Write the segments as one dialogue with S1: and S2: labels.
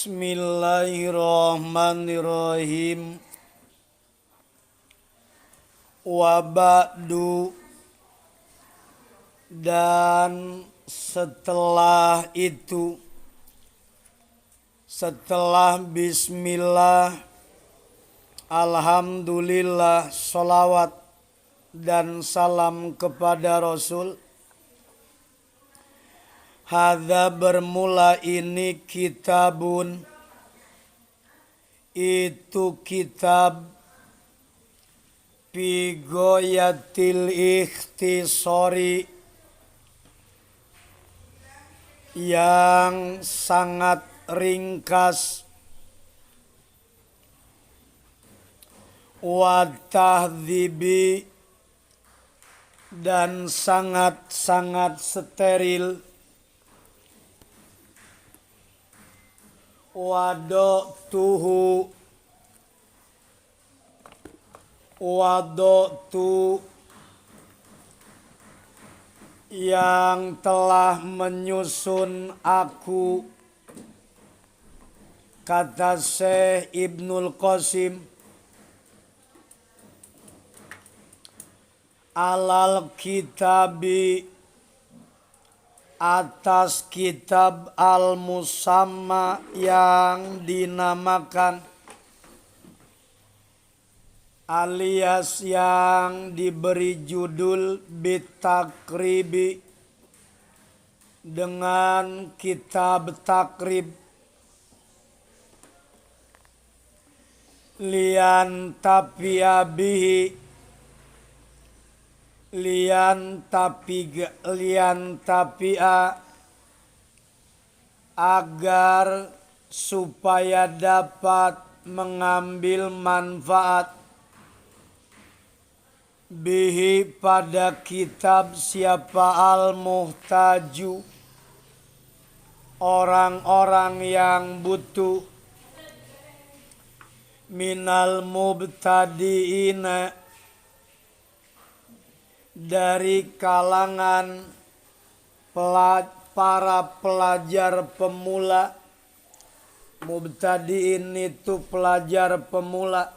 S1: Bismillahirrahmanirrahim. Wa ba'du, dan setelah itu, setelah bismillah, alhamdulillah, salawat dan salam kepada Rasul. Hadza bermula ini kitabun, itu kitab fi ghayatil ikhtisari, yang sangat ringkas, wa tahdzibi, dan sangat-sangat steril, wadotu yang telah menyusun aku, kata Syekh Ibnul Qasim, alal kitabi, atas kitab al-musamma yang dinamakan, alias yang diberi judul bitakribi, dengan kitab takrib, lian tapia, agar supaya dapat mengambil manfaat, bihi pada kitab siapa al-muhtaju, orang-orang yang butuh, minal mubtadiina, dari kalangan para pelajar pemula. Mubtadiin itu pelajar pemula.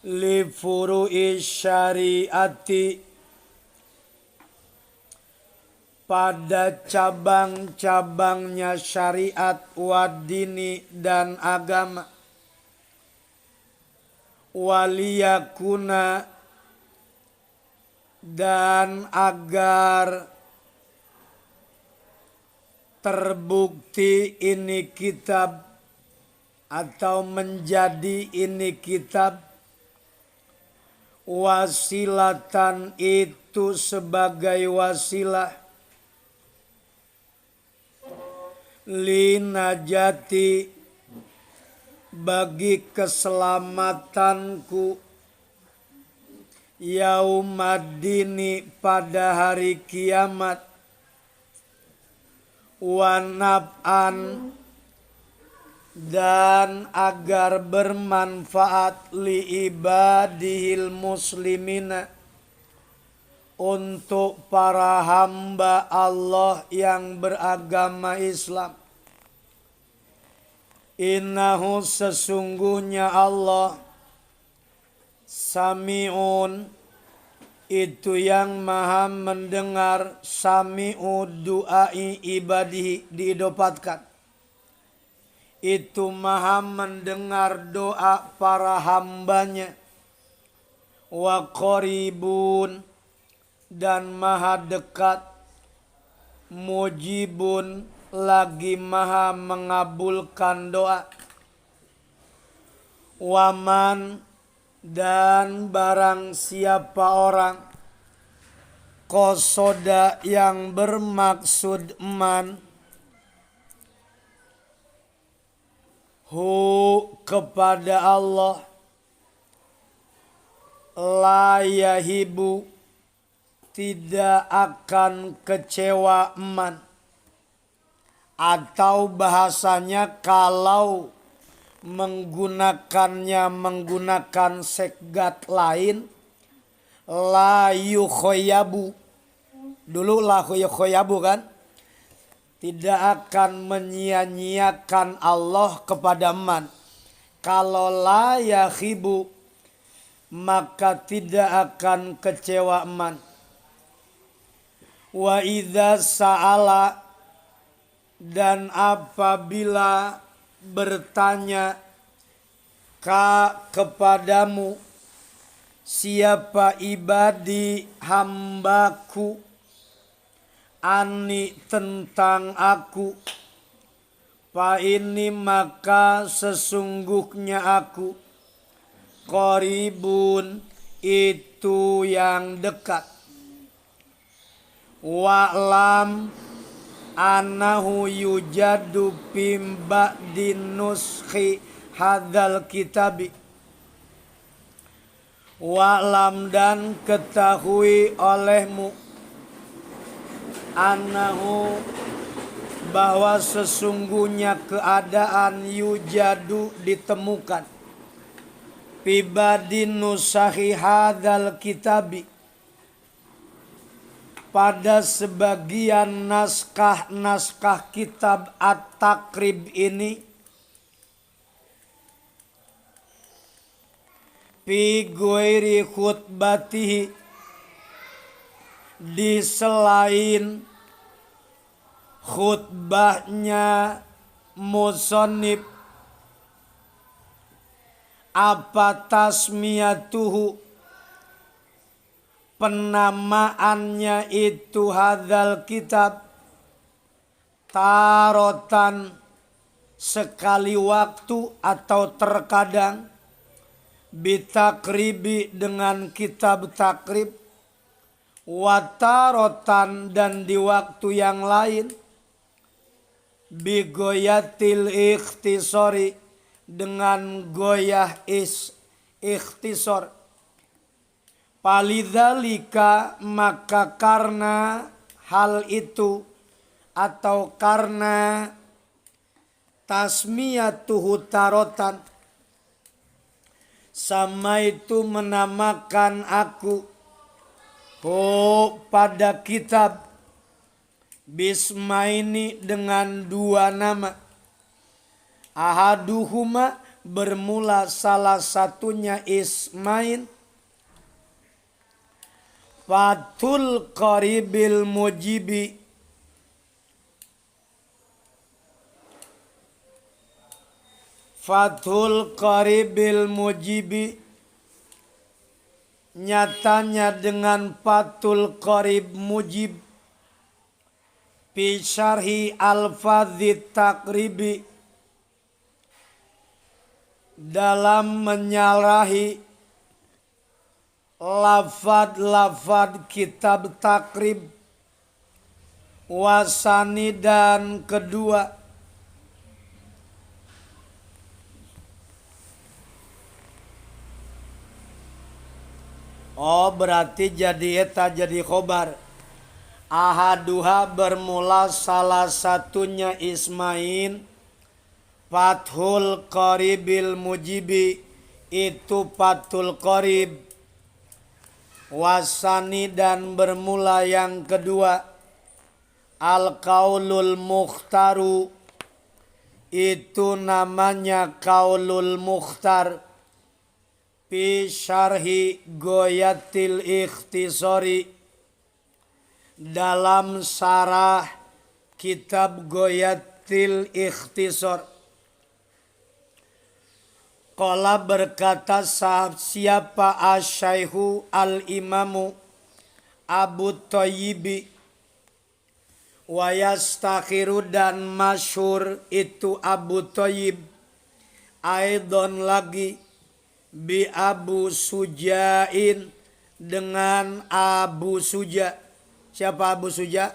S1: Li furu'i syariati, pada cabang-cabangnya syariat, wadini, dan agama. Waliyakuna, dan agar terbukti ini kitab, atau menjadi ini kitab, wasilatan, itu sebagai wasilah, linajati, bagi keselamatanku, yaumaddini, pada hari kiamat, wanab'an, dan agar bermanfaat, li ibadihil muslimina, untuk para hamba Allah yang beragama Islam. Innahu, sesungguhnya Allah, sami'un, itu yang maha mendengar, sami'u du'ai ibadihi, diidopatkan, itu maha mendengar doa para hambanya, wa qaribun, dan maha dekat, mujibun, lagi maha mengabulkan doa, waman, dan barang siapa orang, qasoda, yang bermaksud man, hu, kepada Allah, la yahibu, tidak akan kecewa man, atau bahasanya kalau menggunakan segat lain, la yukhoyabu, dulu la yukhoyabu kan, tidak akan menyia-nyiakan Allah kepada man. Kalau la yakhibu, maka tidak akan kecewa man. Wa idza sa'ala, dan apabila bertanya kepadamu siapa ibadi hambaku, ani tentang aku, fa ini maka sesungguhnya aku, qaribun itu yang dekat, wa'lam anahu yujadu bimba dinuskhi hadzal kitabi, wa'lam dan ketahui olehmu, anahu bahwa sesungguhnya keadaan yujadu ditemukan, bibadin nusahi hadzal kitabi pada sebagian naskah-naskah kitab At-Takrib ini, fi ghairi khutbatihi, di selain khutbahnya musannif, apa tasmiyatuhu, penamaannya itu hadzal kitab, tarotan sekali waktu atau terkadang, bitakribi dengan kitab takrib, watarotan dan di waktu yang lain, bigoyatil ikhtisori dengan goyah ikhtisor. Palidzalika, maka karena hal itu atau karena tasmiyatuhu tarotan, sama itu menamakan aku pada kitab bismaini dengan dua nama, ahaduhuma bermula salah satunya ismain, Fathul Qaribil Mujibi, Fathul Qaribil Mujibi, nyatanya dengan Fathul Qarib Mujib, fi syarhi al-fadzi takribi, dalam menyalahi lafad-lafad kitab takrib, wasani dan kedua, berarti jadi eta jadi khobar. Ahaduha bermula salah satunya ismain, Fathul Qaribil Mujibi itu Fathul Qarib, wasani dan bermula yang kedua, Al-Qaulul Mukhtaru itu namanya Qaulul Mukhtar, fi syarhi Goyatil Ikhtisori dalam syarah kitab Goyatil Ikhtisor. Qala berkata siapa asyaihu al-imamu Abu Thayyibi, wa yastakhiru dan masyhur itu Abu Thayyib, aidon lagi, bi Abu Sujain dengan Abu Suja. Siapa Abu Suja?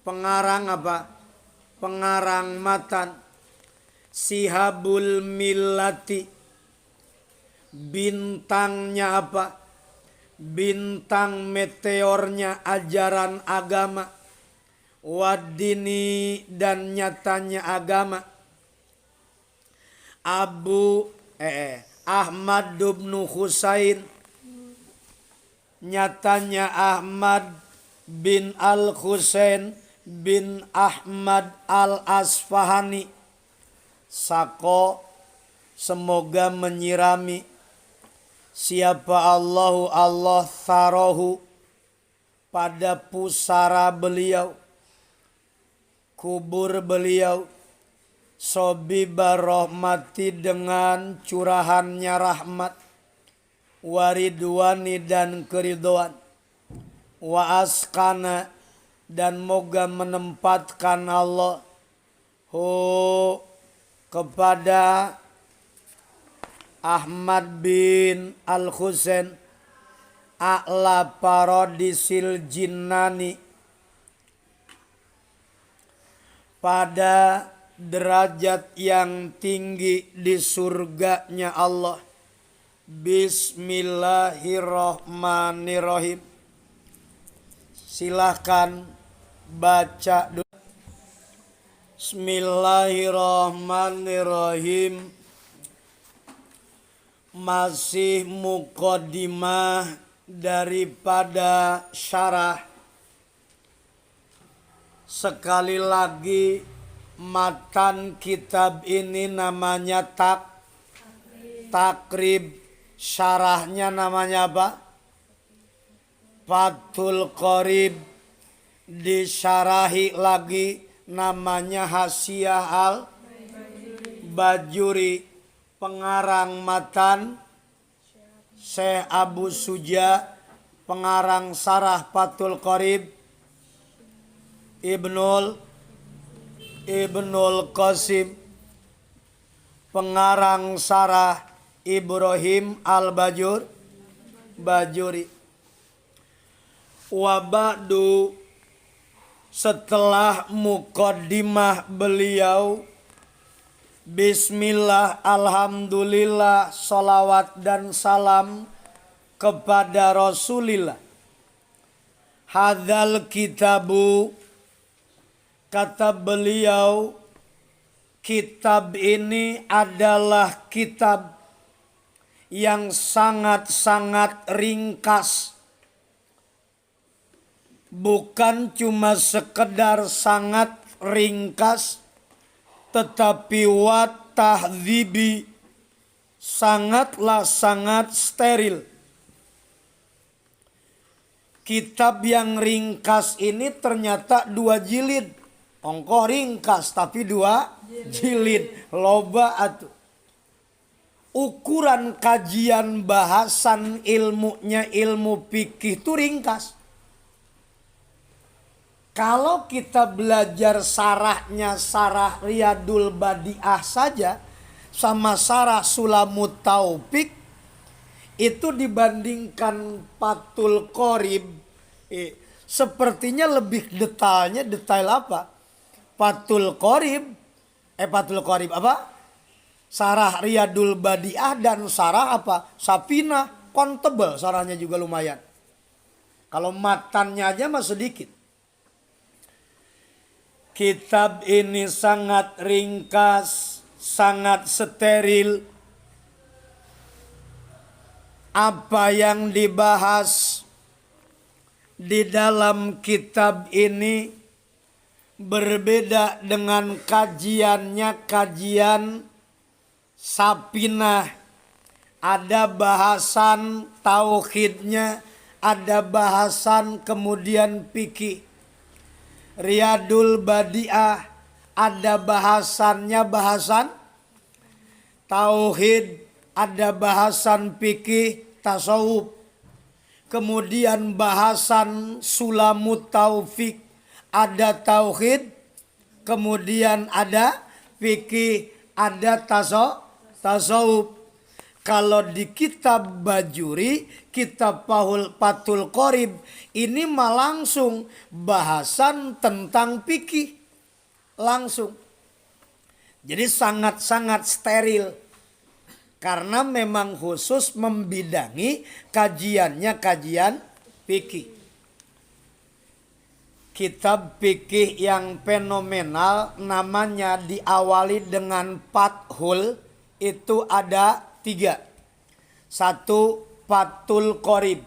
S1: Pengarang apa? Pengarang matan. Sihabul Millati, bintangnya apa? Bintang meteornya ajaran agama, wadini dan nyatanya agama, Ahmad bin Husain, nyatanya Ahmad bin Al-Husain bin Ahmad al-Asfahani. Sako, semoga menyirami siapa Allahu Allah tharohu pada pusara beliau, kubur beliau, sobiba rahmati dengan curahannya rahmat, waridwani dan keridhaan, wa askana dan moga menempatkan Allah kepada Ahmad bin Al-Husain a'la paradisil jinnani, pada derajat yang tinggi di surganya Allah. Bismillahirrahmanirrahim. Silahkan baca dulu. Bismillahirrahmanirrahim. Masih muqaddimah daripada syarah. Sekali lagi, matan kitab ini namanya takrib. Syarahnya namanya apa? Fathul Qorib. Disyarahi lagi namanya Hasyiah al-Bajuri. Pengarang matan Syekh Abu Suja, pengarang sarah Fathul Qorib Ibnul Qasim, pengarang sarah Ibrahim al-Bajuri. Wa ba'du, setelah muqaddimah beliau, bismillah, alhamdulillah, salawat dan salam kepada Rasulillah. Hadzal kitabu, kata beliau, kitab ini adalah kitab yang sangat-sangat ringkas. Bukan cuma sekedar sangat ringkas, tetapi wat tahdzibi, sangatlah sangat steril. Kitab yang ringkas ini ternyata 2 jilid. Ongkoh ringkas tapi 2 jilid. Loba atuh. Ukuran kajian bahasan ilmunya ilmu fikih itu ringkas. Kalau kita belajar sarahnya sarah Riyadul Badi'ah saja sama sarah Sulamut Taufik, itu dibandingkan Fathul Qorib, sepertinya lebih detail apa? Fathul Qorib apa? Sarah Riyadul Badi'ah dan sarah apa? Safinah, kontebel, sarahnya juga lumayan. Kalau matannya aja mah sedikit. Kitab ini sangat ringkas, sangat steril. Apa yang dibahas di dalam kitab ini berbeda dengan kajian Safinah. Ada bahasan tauhidnya, ada bahasan kemudian fikih. Riyadul Badi'ah ada bahasannya, bahasan tauhid, ada bahasan fikih tasawuf. Kemudian bahasan Sulamut Taufik ada tauhid, kemudian ada fikih, ada tasawuf. Kalau di kitab Bajuri, kitab Fathul Qorib, ini mah langsung bahasan tentang fikih. Langsung. Jadi sangat-sangat steril. Karena memang khusus membidangi kajiannya kajian fikih. Kitab fikih yang fenomenal namanya diawali dengan Fathul, itu ada 3. 1 Fathul Qorib.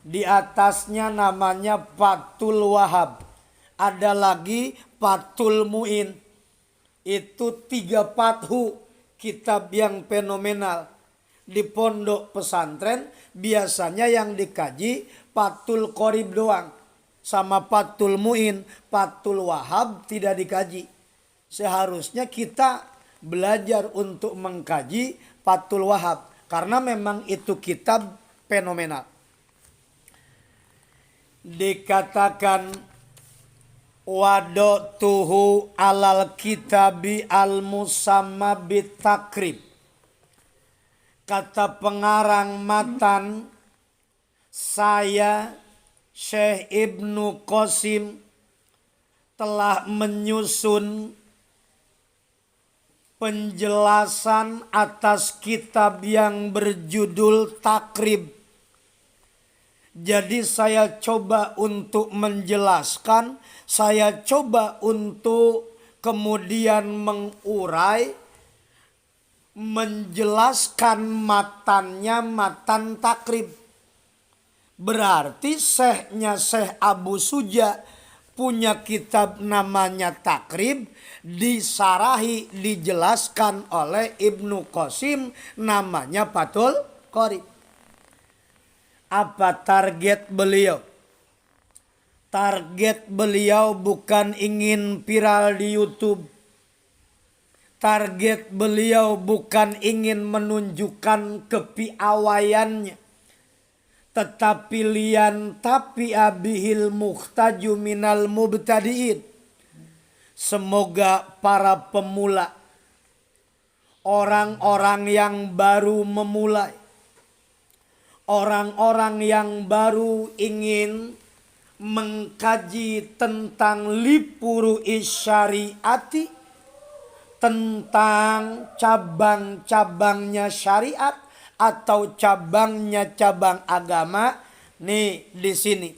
S1: Di atasnya namanya Fathul Wahab. Ada lagi Fathul Muin. Itu 3 fathu, kitab yang fenomenal. Di pondok pesantren biasanya yang dikaji Fathul Qorib doang. Sama Fathul Muin, Fathul Wahab tidak dikaji. Seharusnya kita belajar untuk mengkaji Fathul Wahab. Karena memang itu kitab fenomenal. Dikatakan wadotuhu alal kitabi al musamma bitakrib. Kata pengarang matan, saya Syekh Ibnu Qasim telah menyusun penjelasan atas kitab yang berjudul Takrib. Jadi saya coba untuk menjelaskan, saya coba untuk kemudian mengurai, menjelaskan matannya, matan takrib. Berarti Syekhnya Syekh Abu Suja punya kitab namanya Takrib, disarahi, dijelaskan oleh Ibnu Qasim namanya Fathul Qorib. Apa target beliau? Target beliau bukan ingin viral di YouTube. Target beliau bukan ingin menunjukkan kepiawaiannya. Tetapi lian tapi abihil muhtaju minal mubtadiin. Semoga para pemula, orang-orang yang baru memulai, orang-orang yang baru ingin mengkaji tentang lipuru isyariati, tentang cabang-cabangnya syariat atau cabangnya cabang agama. Nih di sini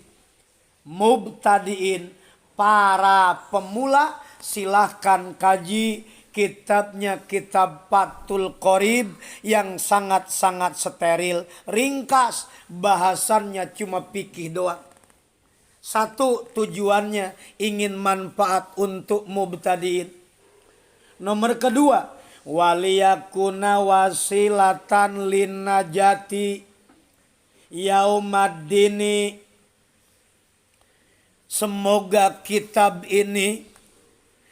S1: mubtadiin, para pemula, silahkan kaji kitabnya, kitab Fathul Qorib yang sangat-sangat steril, ringkas, bahasannya cuma fikih doang. Satu, tujuannya ingin manfaat untuk mubtadiin. Nomor kedua, waliyakuna wasilatan linnajati yaumaddini. Semoga kitab ini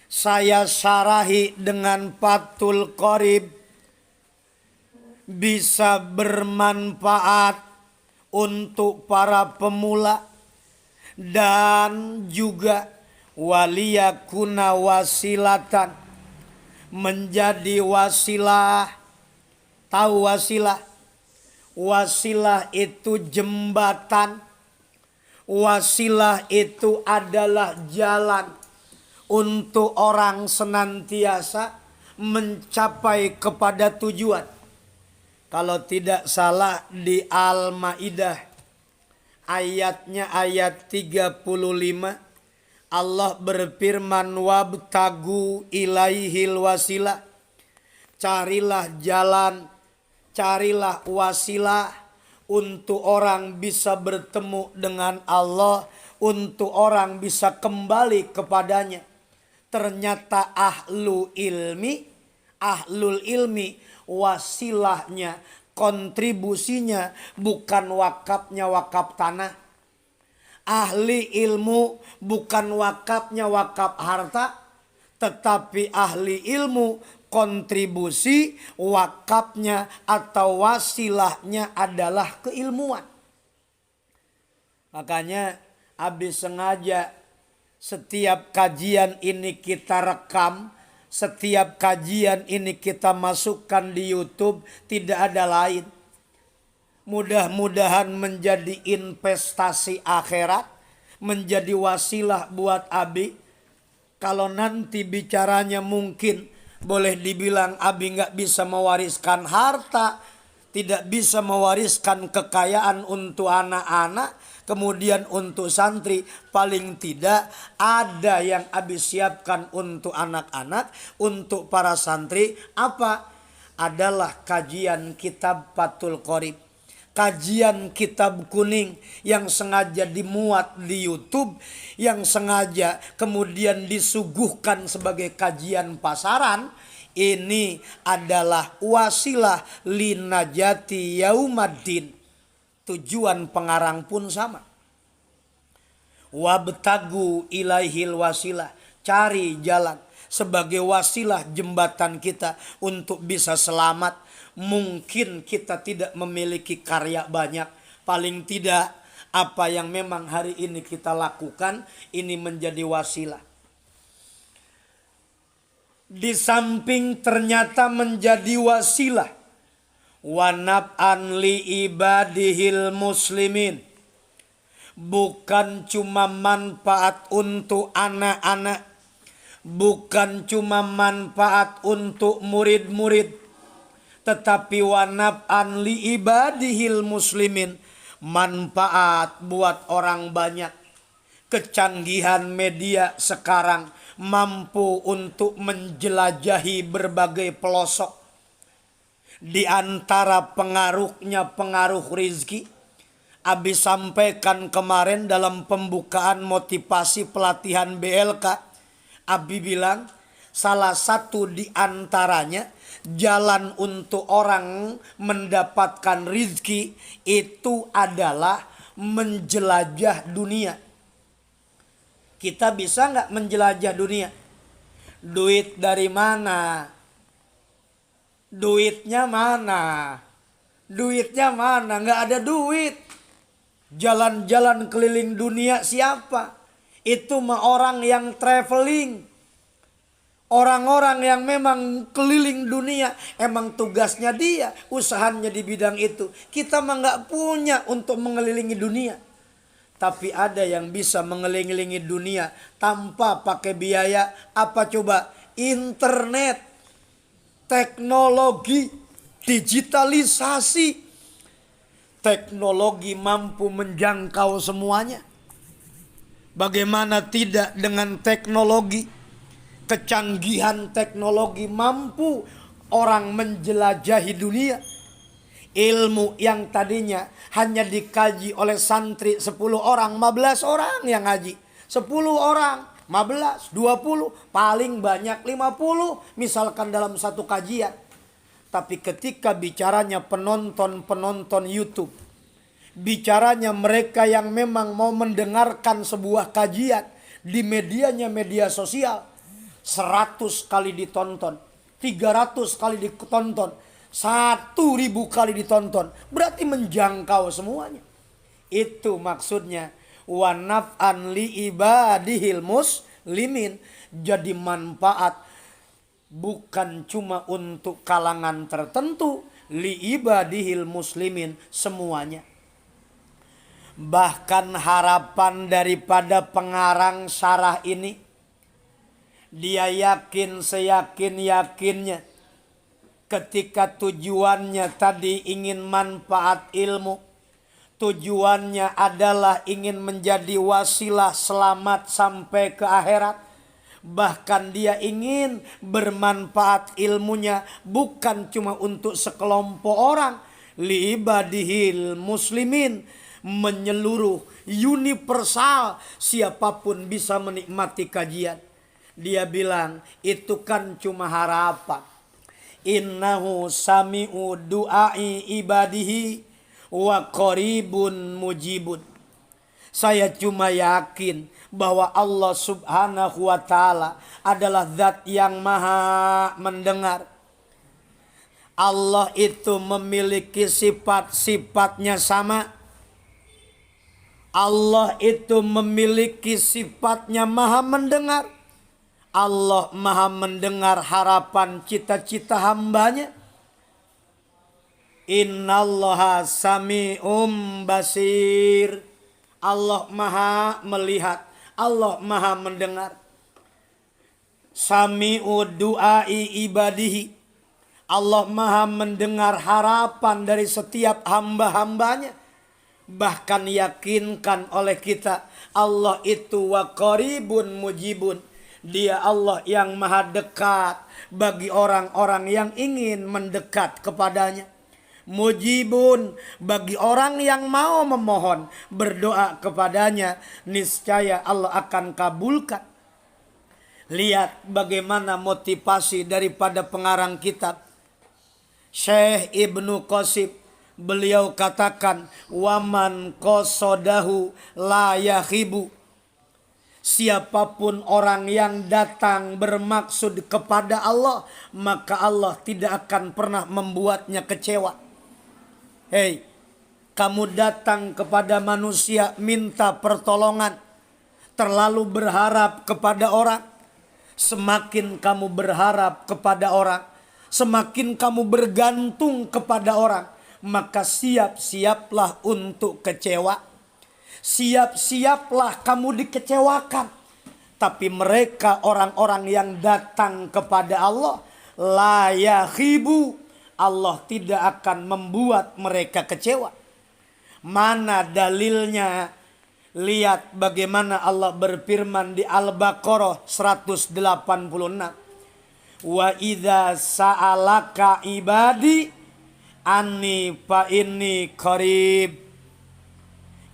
S1: saya syarahi dengan Fathul Qorib bisa bermanfaat untuk para pemula dan juga waliyakuna wasilatan, menjadi wasilah. Tahu wasilah? Wasilah itu jembatan. Wasilah itu adalah jalan untuk orang senantiasa mencapai kepada tujuan. Kalau tidak salah di Al-Maidah ayatnya ayat 35, Allah berfirman, wabtagu ilaihil wasilah. Carilah jalan, carilah wasilah untuk orang bisa bertemu dengan Allah, untuk orang bisa kembali kepadanya. Ternyata ahlul ilmi wasilahnya, kontribusinya bukan wakafnya wakaf tanah. Ahli ilmu bukan wakafnya wakaf harta, tetapi ahli ilmu kontribusi wakafnya atau wasilahnya adalah keilmuan. Makanya habis sengaja setiap kajian ini kita rekam, setiap kajian ini kita masukkan di YouTube, tidak ada lain. Mudah-mudahan menjadi investasi akhirat, menjadi wasilah buat Abi. Kalau nanti bicaranya mungkin boleh dibilang Abi nggak bisa mewariskan harta, tidak bisa mewariskan kekayaan untuk anak-anak, kemudian untuk santri, paling tidak ada yang Abi siapkan untuk anak-anak, untuk para santri. Apa? Adalah kajian kitab Fathul Qorib. kajian kitab kuning yang sengaja dimuat di YouTube, yang sengaja kemudian disuguhkan sebagai kajian pasaran, ini adalah wasilah linajati yaumaddin. Tujuan pengarang pun sama. Wabtagu ilaihil wasilah, cari jalan sebagai wasilah jembatan kita untuk bisa selamat. Mungkin kita tidak memiliki karya banyak, paling tidak apa yang memang hari ini kita lakukan ini menjadi wasilah. Di samping ternyata menjadi wasilah wa naf'an li ibadihil muslimin, bukan cuma manfaat untuk anak-anak, bukan cuma manfaat untuk murid-murid, tetapi wa naf'an li ibadihil muslimin, manfaat buat orang banyak. Kecanggihan media sekarang mampu untuk menjelajahi berbagai pelosok. Di antara pengaruhnya pengaruh rizki. Abi sampaikan kemarin dalam pembukaan motivasi pelatihan BLK. Abi bilang salah satu di antaranya jalan untuk orang mendapatkan rizki itu adalah menjelajah dunia. Kita bisa nggak menjelajah dunia? Duit dari mana? Duitnya mana? Duitnya mana? Nggak ada duit. Jalan-jalan keliling dunia siapa? Itu mah orang yang traveling. Orang-orang yang memang keliling dunia, emang tugasnya dia, usahanya di bidang itu. Kita mah nggak punya untuk mengelilingi dunia. Tapi ada yang bisa mengelilingi dunia tanpa pakai biaya. Apa coba? Internet, teknologi, digitalisasi. Teknologi mampu menjangkau semuanya. Bagaimana tidak dengan teknologi? Kecanggihan teknologi mampu orang menjelajahi dunia. Ilmu yang tadinya hanya dikaji oleh santri 10 orang, 15 orang yang ngaji. 10 orang, 15, 20, paling banyak 50 misalkan dalam satu kajian. Tapi ketika bicaranya penonton YouTube, bicaranya mereka yang memang mau mendengarkan sebuah kajian di medianya media sosial, 100 kali ditonton, 300 kali ditonton, 1000 kali ditonton, berarti menjangkau semuanya. Itu maksudnya wa naf'an li ibadihil muslimin, jadi manfaat bukan cuma untuk kalangan tertentu, li ibadihil muslimin, semuanya. Bahkan harapan daripada pengarang syarah ini, dia yakin seyakin-yakinnya ketika tujuannya tadi ingin manfaat ilmu, tujuannya adalah ingin menjadi wasilah selamat sampai ke akhirat. Bahkan dia ingin bermanfaat ilmunya bukan cuma untuk sekelompok orang, li ibadihil muslimin, menyeluruh, universal, siapapun bisa menikmati kajian. Dia bilang itu kan cuma harapan. Innahu sami'u du'ai ibadihi wa qaribun mujibun. Saya cuma yakin bahwa Allah subhanahu wa ta'ala adalah zat yang maha mendengar. Allah itu memiliki sifat-sifatnya sama. Allah itu memiliki sifatnya maha mendengar. Allah maha mendengar harapan cita-cita hambanya. Innallaha sami'um basir. Allah maha melihat. Allah maha mendengar. Sami'u du'ai ibadihi. Allah maha mendengar harapan dari setiap hamba-hambanya. Bahkan yakinkan oleh kita, Allah itu wa qaribun mujibun. Dia Allah yang maha dekat bagi orang-orang yang ingin mendekat kepadanya. mujibun, bagi orang yang mau memohon, berdoa kepadanya, niscaya Allah akan kabulkan. Lihat bagaimana motivasi daripada pengarang kitab Syekh Ibnu Qasim. Beliau katakan, waman qasodahu la yahibu. Siapapun orang yang datang bermaksud kepada Allah, maka Allah tidak akan pernah membuatnya kecewa. Hei, kamu datang kepada manusia minta pertolongan, terlalu berharap kepada orang. Semakin kamu berharap kepada orang, semakin kamu bergantung kepada orang, maka siap-siaplah untuk kecewa. Siap-siaplah kamu dikecewakan. Tapi mereka orang-orang yang datang kepada Allah, la yahibu, Allah tidak akan membuat mereka kecewa. Mana dalilnya? Lihat bagaimana Allah berfirman di Al-Baqarah 186. Wa idza sa'alaka ibadi anni fa inni qarib.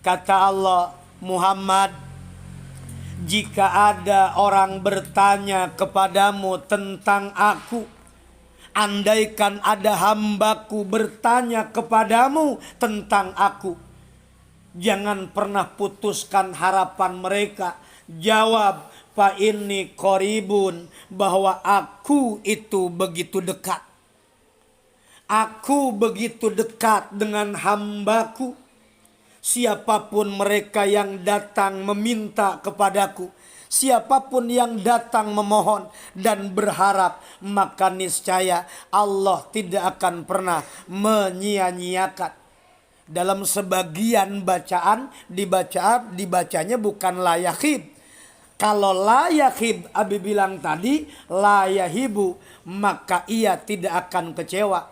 S1: Kata Allah, Muhammad, jika ada orang bertanya kepadamu tentang aku, andaikan ada hambaku bertanya kepadamu tentang aku, jangan pernah putuskan harapan mereka. Jawab, fa inni qaribun, bahwa aku itu begitu dekat. Aku begitu dekat dengan hambaku. Siapapun mereka yang datang meminta kepadaku, siapapun yang datang memohon dan berharap, maka niscaya Allah tidak akan pernah menyia-nyiakan. Dalam sebagian bacaan dibacanya bukan la yakhib. Kalau la yakhib, Abi bilang tadi la yahibu, maka ia tidak akan kecewa.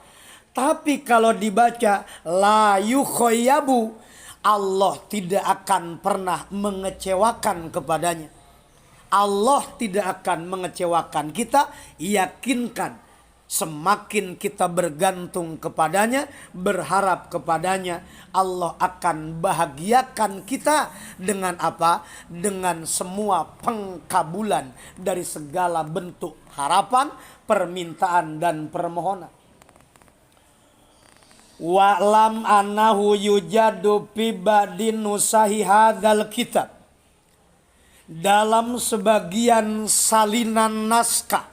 S1: Tapi kalau dibaca la yukhayyabu, Allah tidak akan pernah mengecewakan kepadanya. Allah tidak akan mengecewakan kita. Yakinkan, semakin kita bergantung kepadanya, berharap kepadanya, Allah akan bahagiakan kita dengan apa? Dengan semua pengkabulan dari segala bentuk harapan, permintaan dan permohonan. Wa'lam annahu yujadu fi ba'din nusahi hadzal kitab. Dalam sebagian salinan naskah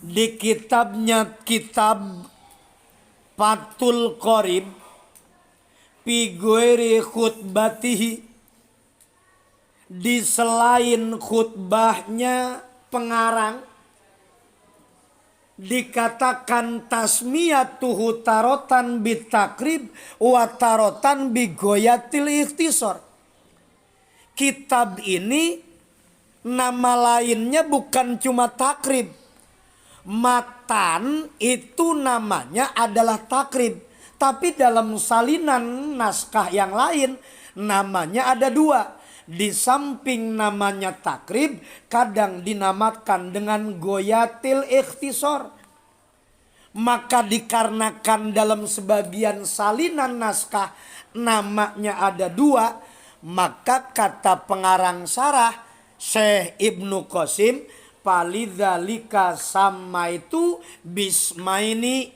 S1: di kitabnya kitab Fathul Qorib, fi ghairi khutbatihi, di selain khutbahnya pengarang, dikatakan tasmiyatuhu tarotan bitakrib wa tarotan bigoyatil ikhtisar. Kitab ini nama lainnya bukan cuma takrib. Matan itu namanya adalah takrib, tapi dalam salinan naskah yang lain namanya ada dua. Di samping namanya takrib, kadang dinamakan dengan goyatil ikhtisar. Maka dikarenakan dalam sebagian salinan naskah namanya ada dua, maka kata pengarang sarah Syekh Ibnu Qasim, palidzalika sama itu bismaini,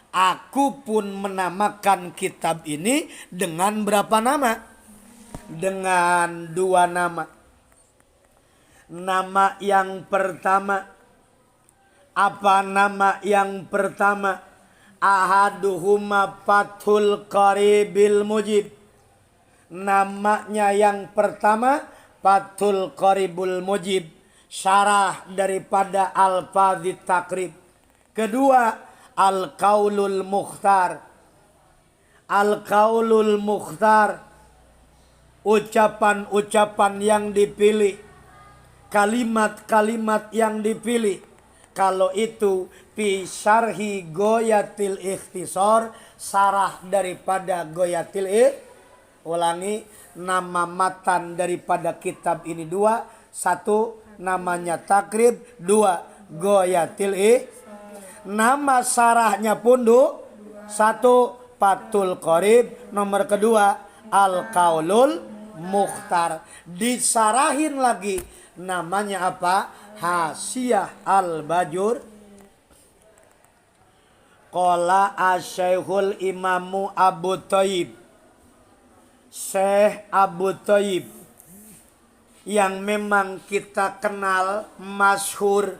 S1: aku pun menamakan kitab ini dengan berapa nama? Dengan dua nama. Nama yang pertama, apa nama yang pertama? Ahaduhuma Fathul Qoribil Mujib. Namanya yang pertama Fathul Qoribul Mujib, syarah daripada Al-Fadhit Takrib. Kedua, Al-Qaulul Mukhtar. Al-Qaulul Mukhtar, ucapan-ucapan yang dipilih, kalimat-kalimat yang dipilih. Kalau itu fi syarhi goyatil ikhtisar, sarah daripada goyatil ulangi, nama matan daripada kitab ini dua. Satu namanya takrib, dua goyatil nama sarahnya pun Satu, Fathul Qorib. Nomor kedua, Al-Qaulul Mukhtar. Disarahin lagi, namanya apa? Hasyiah Al-Bajur. Qala Asy-Syekhul Imamu Abu Thayyib, Syekh Abu Thayyib yang memang kita kenal masyhur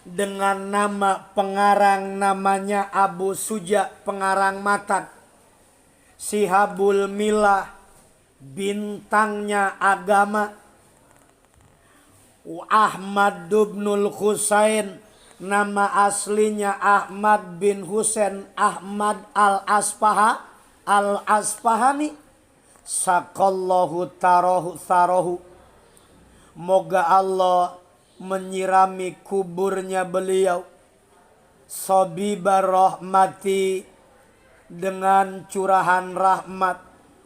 S1: dengan nama pengarang namanya Abu Suja, pengarang matan. Sihabul Milah, bintangnya agama. Ahmad ibnul Husain, nama aslinya Ahmad bin Husain Ahmad al-Asfahani. Sakallahu tarahu. Moga Allah menyirami kuburnya beliau sabibar rahmati, dengan curahan rahmat,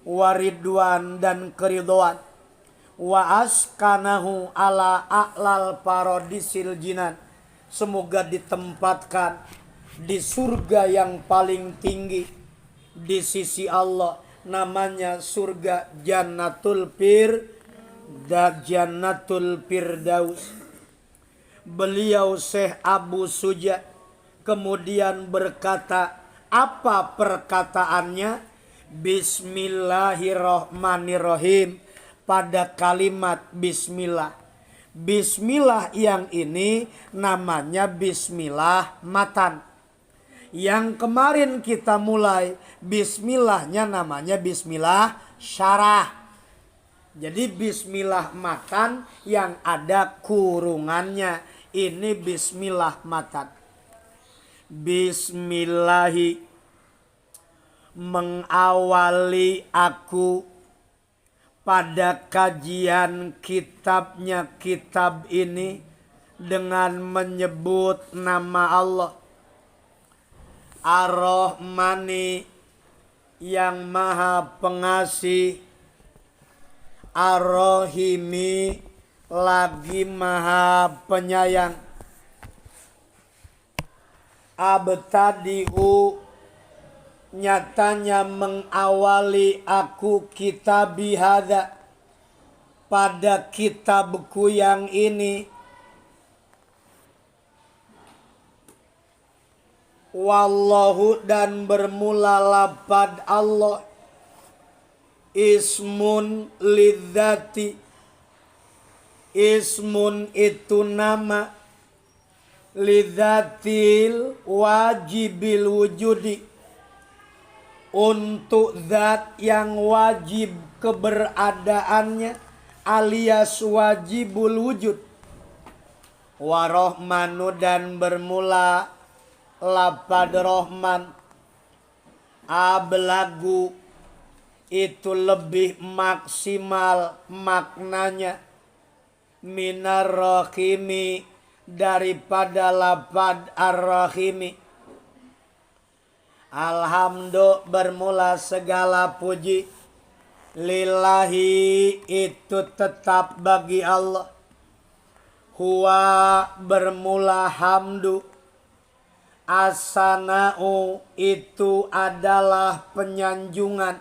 S1: waridwan dan keridhaan, wa askanahu ala a'lal paradisil jinan. Semoga ditempatkan di surga yang paling tinggi di sisi Allah, namanya surga Jannatul Firdaus. Beliau Syekh Abu Suja kemudian berkata, apa perkataannya? Bismillahirrahmanirrahim. Pada kalimat bismillah. Bismillah yang ini namanya bismillah matan. Yang kemarin kita mulai, bismillahnya namanya bismillah syarah. Jadi bismillah matan yang ada kurungannya, ini bismillah matan. Bismillahi, mengawali aku pada kajian kitab ini dengan menyebut nama Allah Ar-Rahmani, yang maha pengasih, Ar-Rahimi, lagi maha penyayang. Abtadi'u, nyatanya mengawali aku kitabi hadza, pada kitabku yang ini. Wallahu, dan bermula lapad Allah. Ismun lidzati, ismun itu nama, lidzatil wajibil wujudi, untuk zat yang wajib keberadaannya, alias wajibul wujud. Warahmanu, dan bermula lapad Rahman. Ablagu, itu lebih maksimal maknanya, minar rahimi, daripada lapad ar-rahimi. Alhamdulillah, bermula segala puji, lillahi, itu tetap bagi Allah. Huwa, bermula hamdu. As-sana'u, itu adalah penyanjungan,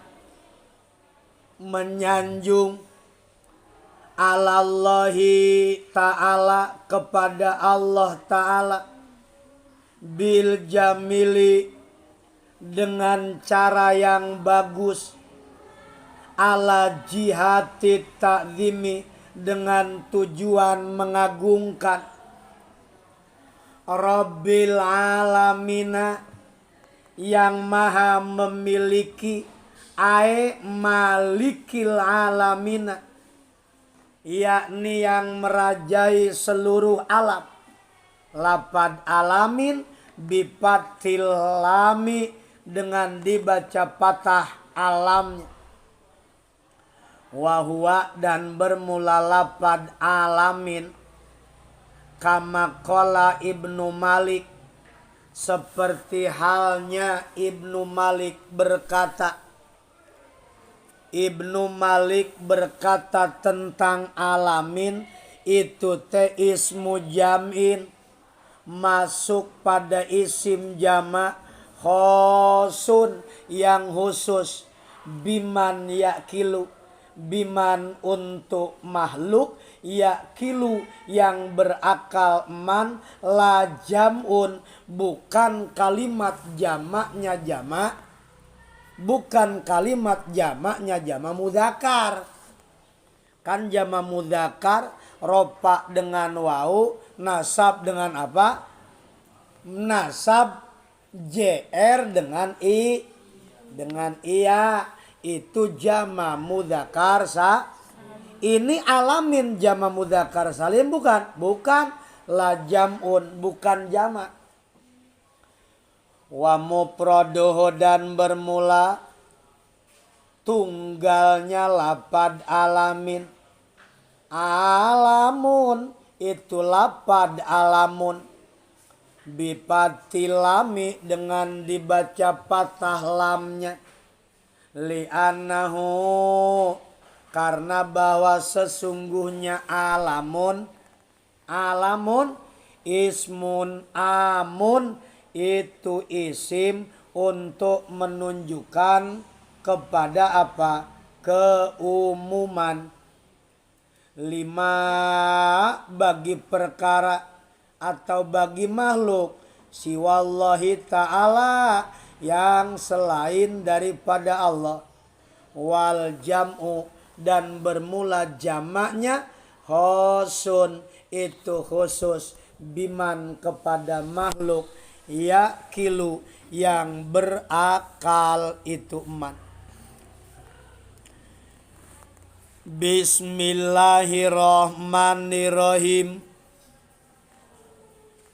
S1: menyanjung. Alallahi ta'ala, kepada Allah ta'ala. Bil jamili, dengan cara yang bagus. Ala jihati ta'zimi, dengan tujuan mengagungkan. Rabbil alamina, yang maha memiliki, malikil alamina, yakni yang merajai seluruh alam. Lapad alamin bipatil lami, dengan dibaca patah alamnya. Wahuwa, dan bermula lapad alamin. Kama qala Ibnu Malik, seperti halnya Ibnu Malik berkata. Ibnu Malik berkata tentang alamin, itu ismu jam'in, masuk pada isim jama, khosun yang khusus, biman yakilu, biman untuk makhluk, yakilu yang berakal, man la jam'un bukan kalimat jamaknya jamak, bukan kalimat jamaknya jamak mudzakkar. Kan jamak mudzakkar rofa dengan wau, nasab dengan apa? Nasab JR dengan I, dengan iya, itu jamak mudzakkar ini alamin jamak mudzakkar salim bukan? Bukan. La jam'un bukan jamak. Wa mufraduhu dan bermula tunggalnya lapad alamin. Alamun itu lapad alamun. Bipatilami dengan dibaca patah lamnya. Li'annahu karena bahwa sesungguhnya alamun, alamun ismun amun itu isim untuk menunjukkan kepada apa? Keumuman. Lima bagi perkara atau bagi makhluk siwallahi ta'ala yang selain daripada Allah. Wal jam'u dan bermula jamaknya khosun itu khusus, biman kepada makhluk, yakilu yang berakal itu man. Bismillahirrahmanirrahim.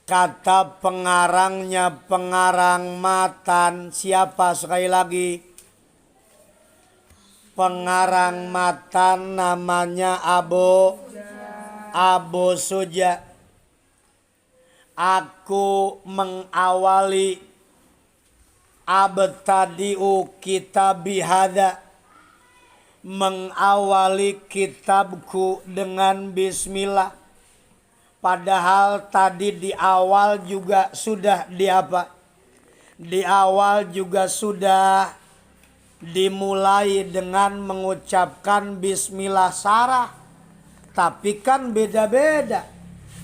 S1: Kata pengarangnya pengarang matan siapa sekali lagi? Pengarang matan namanya Abu Suja. Aku mengawali abtadi'u kitabi hadza, mengawali kitabku dengan bismillah. Padahal tadi di awal juga sudah di apa? Di awal juga sudah dimulai dengan mengucapkan bismillah sarah. Tapi kan beda-beda.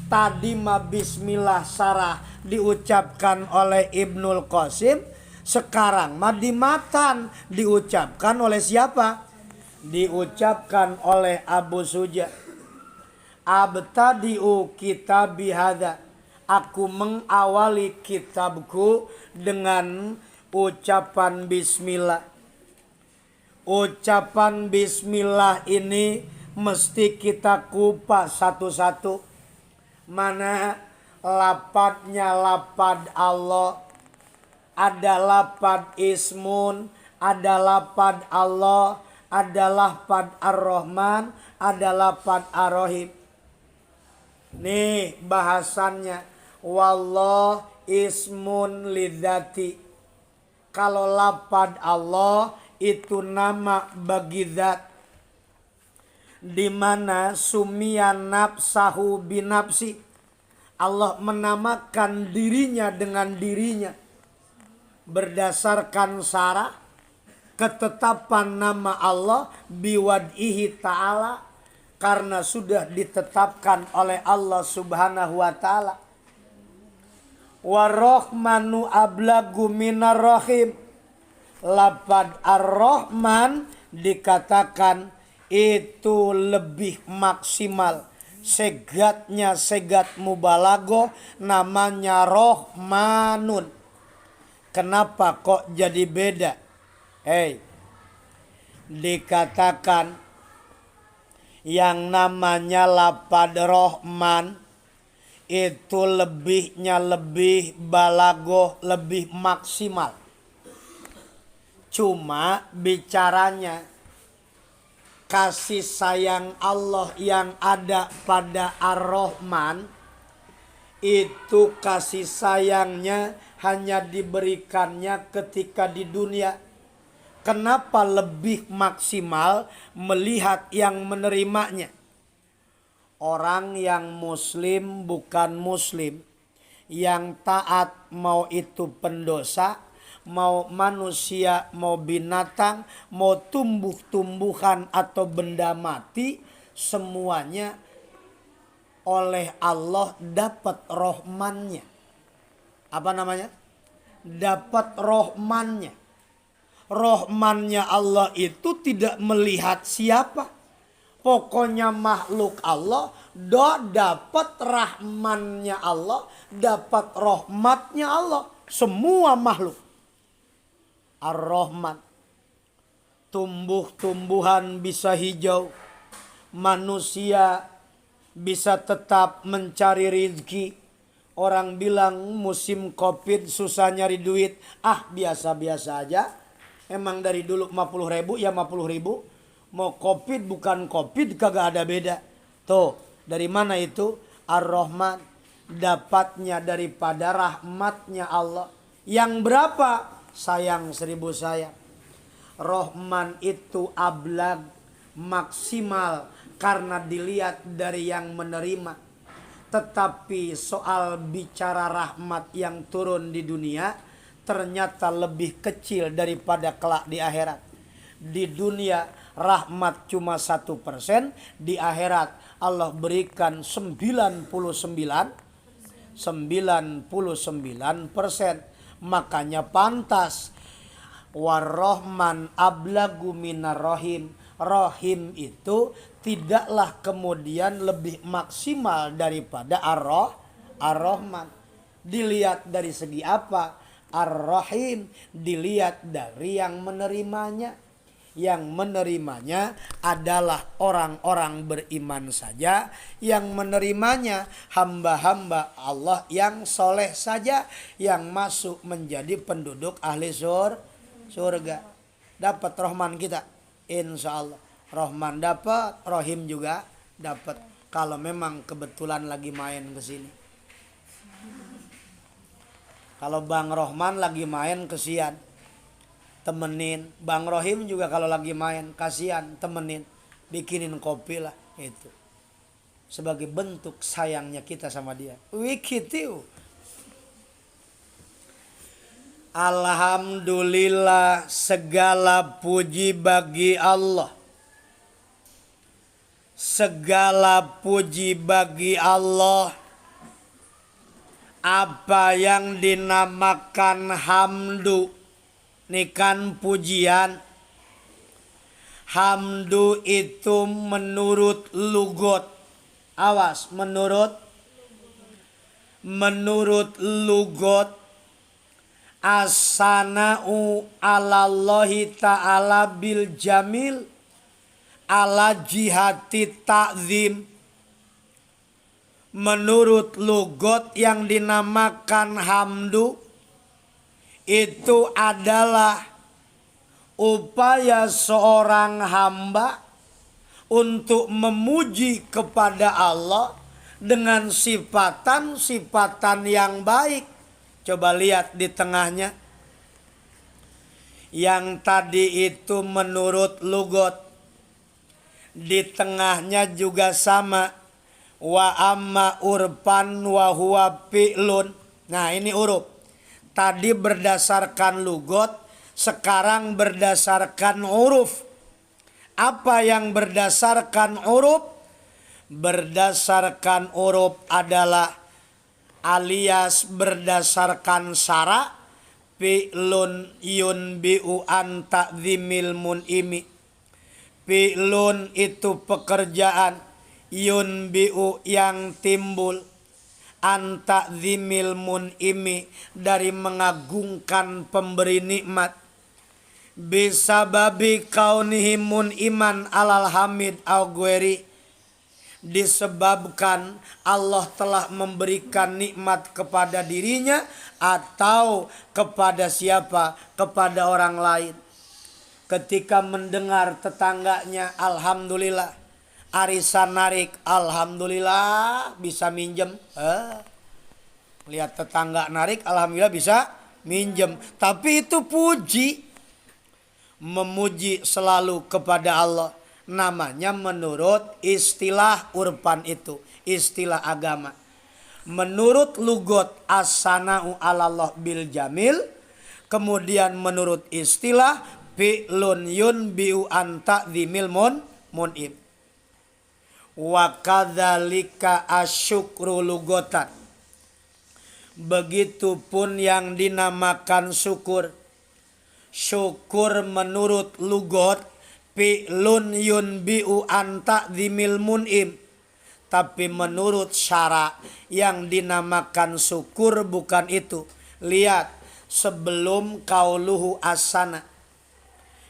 S1: Tadi mah bismillah sarah diucapkan oleh Ibnul Qasim. Sekarang mah di matan diucapkan oleh siapa? Diucapkan oleh Abu Suja. Abtadi'u kitabi hadza, aku mengawali kitabku dengan ucapan bismillah. Ucapan bismillah ini mesti kita kupas satu-satu. Mana lapatnya lapad Allah, ada lapad ismun, ada lapad Allah, ada lapad ar-Rahman, ada lapad ar-Rahim. Nih bahasannya, wallah ismun lidzati. Kalau lapad Allah itu nama bagi zat, di mana sumiyan nafsahu binafsi. Allah menamakan dirinya dengan dirinya berdasarkan syarah ketetapan nama Allah biwad'ihi ta'ala, karena sudah ditetapkan oleh Allah subhanahu wa ta'ala. Warrahmanu ablagu minar rahim. Lapad ar-Rahman dikatakan itu lebih maksimal. Segatnya segat mubalaghah, namanya Rahmanun. Kenapa kok jadi beda? Dikatakan yang namanya lapad Rahman itu lebihnya lebih balaghah, lebih maksimal. Cuma bicaranya kasih sayang Allah yang ada pada Ar-Rahman, itu kasih sayangnya hanya diberikannya ketika di dunia. Kenapa lebih maksimal melihat yang menerimanya? Orang yang muslim bukan muslim, yang taat mau itu pendosa, mau manusia, mau binatang, mau tumbuh-tumbuhan atau benda mati, semuanya oleh Allah dapat rohmannya. Apa namanya? Dapat rohmannya. Rohmannya Allah itu tidak melihat siapa. Pokoknya makhluk Allah dapat rahmannya Allah, dapat rahmatnya Allah. Semua makhluk. Ar-Rahman. Tumbuh-tumbuhan bisa hijau. Manusia bisa tetap mencari rezeki. Orang bilang musim Covid susah nyari duit. Biasa-biasa aja. Emang dari dulu 50 ribu ya 50 ribu. Mau Covid bukan Covid kagak ada beda. Tuh dari mana itu? Ar-Rahman. Dapatnya daripada rahmatnya Allah. Yang berapa? Sayang 1000 sayang. Rahman itu ablag, maksimal karena dilihat dari yang menerima. Tetapi soal bicara rahmat yang turun di dunia ternyata lebih kecil daripada kelak di akhirat. Di dunia rahmat cuma 1%, di akhirat Allah berikan 99%. Makanya pantas warahman ablagu minar rohim. Rohim itu tidaklah kemudian lebih maksimal daripada ar-Rahman. Dilihat dari segi apa? Ar-Rahim dilihat dari yang menerimanya. Yang menerimanya adalah orang-orang beriman saja. Yang menerimanya hamba-hamba Allah yang soleh saja. Yang masuk menjadi penduduk ahli surga. Dapat Rahman kita. Insya Allah. Rahman dapat, Rahim juga dapat. Kalau memang kebetulan lagi main ke sini. Kalau Bang Rahman lagi main kesian, temenin. Bang Rahim juga kalau lagi main kasihan, temenin. Bikinin kopi lah itu. Sebagai bentuk sayangnya kita sama dia. Wikitiu. Alhamdulillah, segala puji bagi Allah. Segala puji bagi Allah. Apa yang dinamakan hamdu, ini kan pujian. Hamdu itu menurut lugot. Awas, menurut lugot. As-sana'u alallahi ta'ala bil jamil ala jihati ta'zim. Menurut lugot yang dinamakan hamdu itu adalah upaya seorang hamba untuk memuji kepada Allah dengan sifatan-sifatan yang baik. Coba lihat di tengahnya. Yang tadi itu menurut lugot. Di tengahnya juga sama. Wa amma urpan wa huwa fi'lun. Nah ini huruf. Tadi berdasarkan lugot. Sekarang berdasarkan huruf. Apa yang berdasarkan huruf? Berdasarkan huruf adalah alias berdasarkan syara fi'lun yunbi'u an ta'zimil mun'imi. Fi'lun itu pekerjaan, yunbi'u yang timbul, an ta'zimil mun'imi dari mengagungkan pemberi nikmat. Bisa babi kaunihi mun'iman alal hamid au gueri. Disebabkan Allah telah memberikan nikmat kepada dirinya atau kepada siapa? Kepada orang lain. Ketika mendengar tetangganya, alhamdulillah. Arisan narik, alhamdulillah bisa minjem. Lihat tetangga narik, alhamdulillah bisa minjem. Tapi itu puji. Memuji selalu kepada Allah. Namanya menurut istilah urban itu, istilah agama. Menurut lugot as-sana'u alallah bil jamil, Kemudian menurut istilah fi'lun yunbi'u an ta'dzimil mun'im. Wa kadzalika asyukru lugatan. Begitupun yang dinamakan syukur. Syukur menurut lugot fi'lun yunbi'u an ta'dzimil mun'im. Tapi menurut syara yang dinamakan syukur bukan itu. Lihat sebelum qauluhu asana.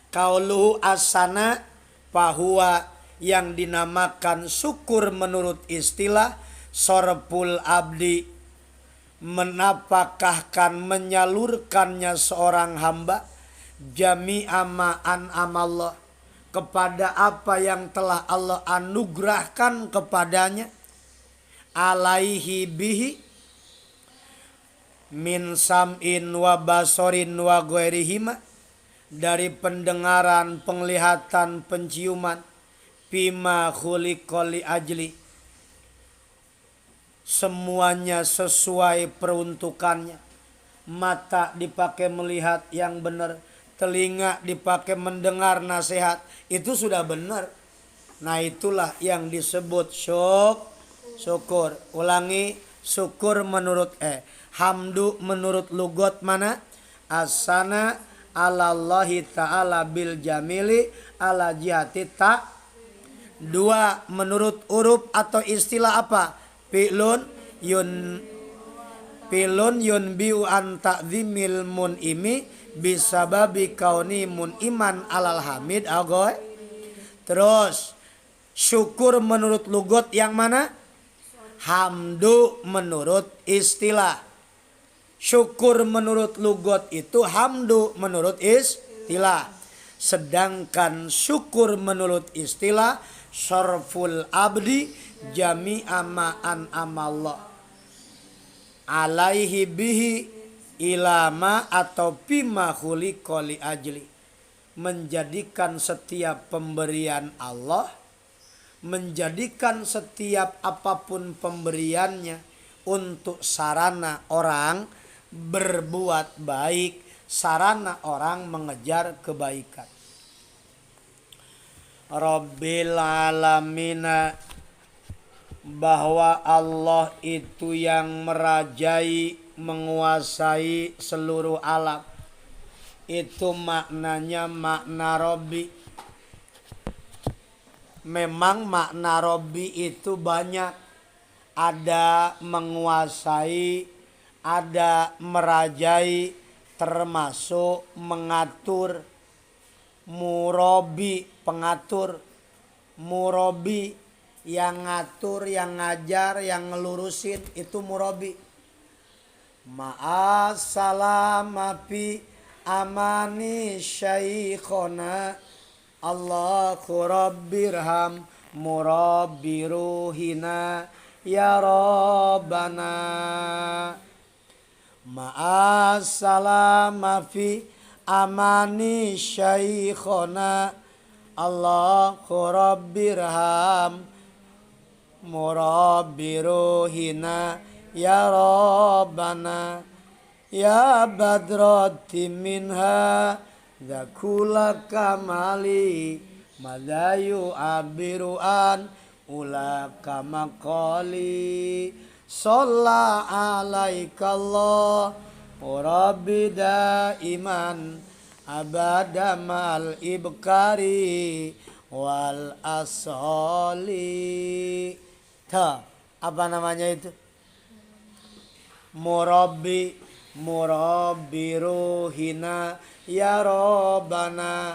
S1: Qauluhu asana bahwa yang dinamakan syukur menurut istilah sorpul abdi, menapakahkan menyalurkannya seorang hamba jami'a ma'an amallah, kepada apa yang telah Allah anugerahkan kepadanya, alaihi bihi min sam'in wa basorin wa ghairihima, dari pendengaran, penglihatan, penciuman, bima khuliqa li ajli, semuanya sesuai peruntukannya. Mata dipakai melihat yang benar, telinga dipakai mendengar nasihat, itu sudah benar. Nah itulah yang disebut syukur. Ulangi, syukur menurut hamdu menurut lugot mana? Asana alallahi ta'ala bil jamili ala jihati ta. Dua, menurut uruf atau istilah apa? Fi'lun yunbi'u an ta'zimil mun'imi bisababi kauni mun'iman alal hamid agoy. Terus syukur menurut lugot yang mana? Hamdu menurut istilah. Syukur menurut lugot itu, hamdu menurut istilah. Sedangkan syukur menurut istilah syarful abdi jami'a ma'an amallah alaihi bihi ilama atau bima khuliqa li ajli, menjadikan setiap pemberian Allah, menjadikan setiap apapun pemberiannya untuk sarana orang berbuat baik, sarana orang mengejar kebaikan. Rabbil alamina, bahwa Allah itu yang merajai, menguasai seluruh alam. Itu maknanya makna Robbi. Memang makna Robbi itu banyak. Ada menguasai, ada merajai, termasuk mengatur. Murabi, pengatur. Murabi, yang ngatur, yang ngajar, yang ngelurusin, itu murabi. Ma'assalama fi amani syaikhona Allahu rabbirham murabbi ruhina ya rabbana. Ma'assalama fi amani syaikhona Allahu rabbirham murabbi ruhina ya rabbana. Ya badrati minha zakula kamali madayu abiruan ula kamakali sholla alaikallah rabbi daiman abadamal ibkari wal asoli. Apa namanya itu? Murabbi ruhina ya rabbana.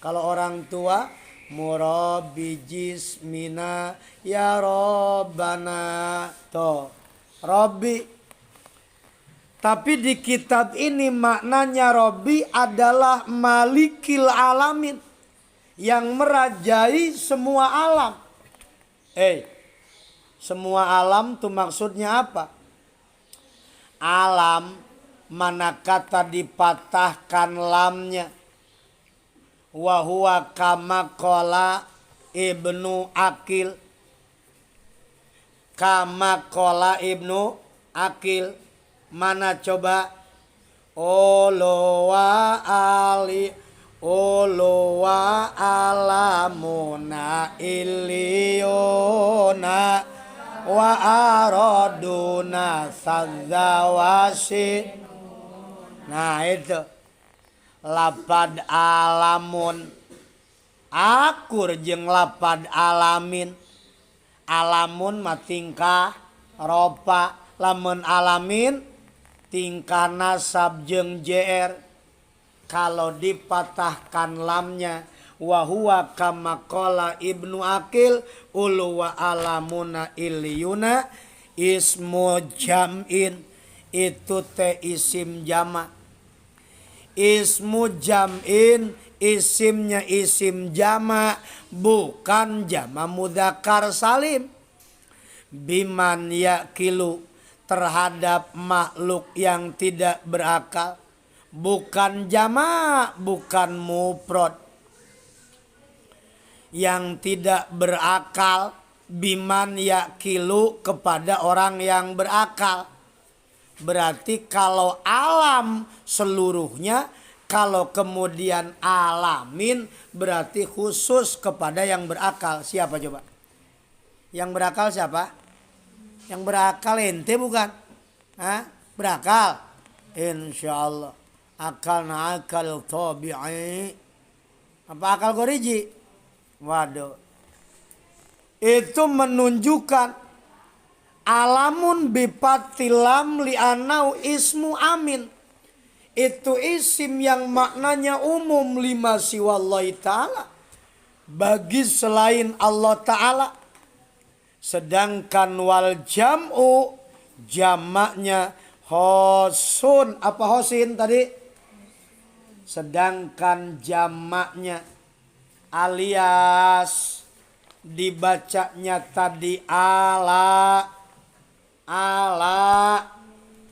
S1: Kalau orang tua, murabbi jismina ya rabbana. Tuh, Rabbi. Tapi di kitab ini maknanya Rabbi adalah malikil alamin, yang merajai semua alam. Semua alam tuh maksudnya apa? Alam mana kata dipatahkan lamnya. Wa huwa kama qala Ibnu Aqil. Kama qala Ibnu Aqil. Mana coba? Oh, ulu wa ali ulu wa alamuna iliyuna wa araduna sadzawasi. Nah itu lapad alamun akur jeung lapad alamin. Alamun mah tingkah ropa, lamun alamin tingkah nasab jeung jr. Kalau dipatahkan lamnya wa huwa kama qala Ibnu Aqil ulu wa alamuna iliyuna ismu jam'in, itu teh isim jama. Ismu jam'in isimnya isim jama, bukan jama mudzakkar salim. Biman yakilu terhadap makhluk yang tidak berakal, bukan jama, bukan mufrad. Yang tidak berakal, biman yakilu kepada orang yang berakal. Berarti kalau alam seluruhnya, kalau kemudian alamin berarti khusus kepada yang berakal. Siapa coba? Yang berakal siapa? Yang berakal ente bukan? Hah? Berakal? Insyaallah. Akal akal tabi'i. Apa akal goriji? Waduh. Itu menunjukkan alamun bipatilam li'anau ismu amin. Itu isim yang maknanya umum lima siwallahi ta'ala, bagi selain Allah ta'ala. Sedangkan wal jam'u jamaknya hosun. Apa hosin tadi? Sedangkan jamaknya alias dibacanya tadi ala.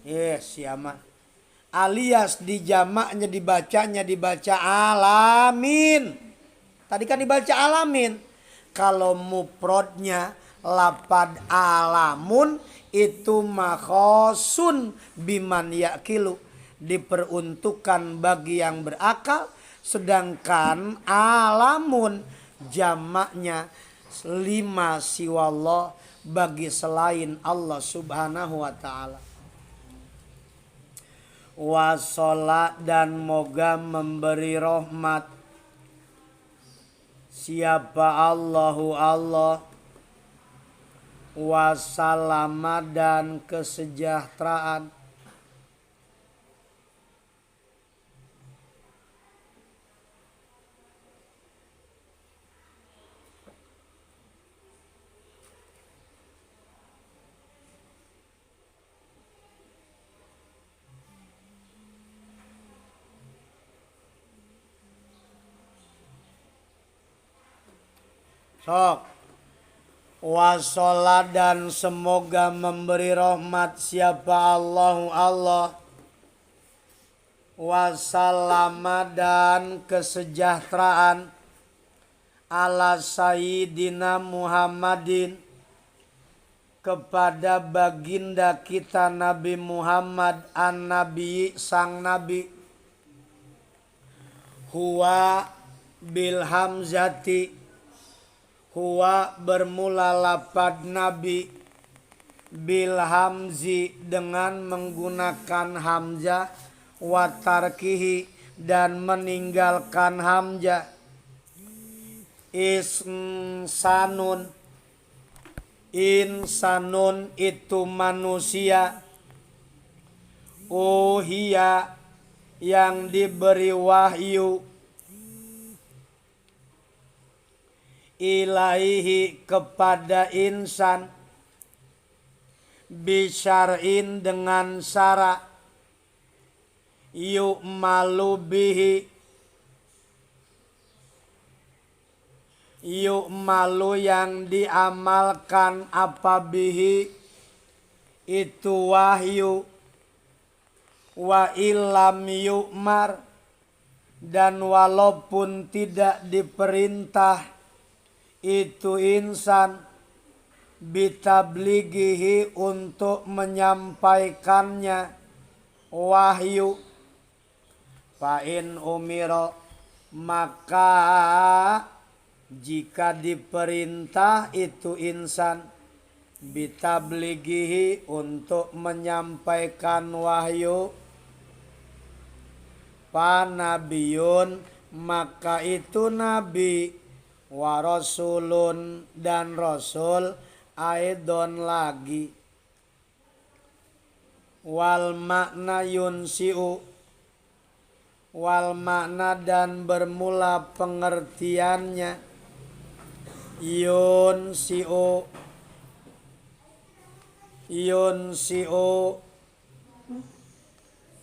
S1: Yes, siapa? Alias di jamaknya dibaca alamin. Tadi kan dibaca alamin. Kalau mufradnya lapad alamun itu makhosun biman yakilu, diperuntukkan bagi yang berakal. Sedangkan alamun jamaknya lima siwallah, bagi selain Allah subhanahu wa ta'ala. Wasolat dan moga memberi rahmat siapa Allahu Allah, wasalama dan kesejahteraan, sok. Wasolat dan semoga memberi rahmat siapa Allahu Allah, wasalama dan kesejahteraan, ala sayyidina Muhammadin kepada baginda kita Nabi Muhammad an-Nabi sang Nabi. Huwa bil hamzati, huwa bermula lapad nabi, bil hamzi dengan menggunakan hamzah, wa tarkihi dan meninggalkan hamzah. Insanun, insanun itu manusia, uhiya yang diberi wahyu, ilaihi kepada insan, bisyar'in dengan syara, yu'malu bihi, yu'malu yang diamalkan apa bihi itu wahyu, wa illam yu'mar dan walaupun tidak diperintah itu insan, bitablighihi untuk menyampaikannya wahyu, Fa'in umiro, maka jika diperintah itu insan bitablighihi untuk menyampaikan wahyu, panabiyun maka itu nabi, wa rasulun dan rasul, aidon lagi, wal makna yunsiu, wal makna dan bermula pengertiannya, yunsiu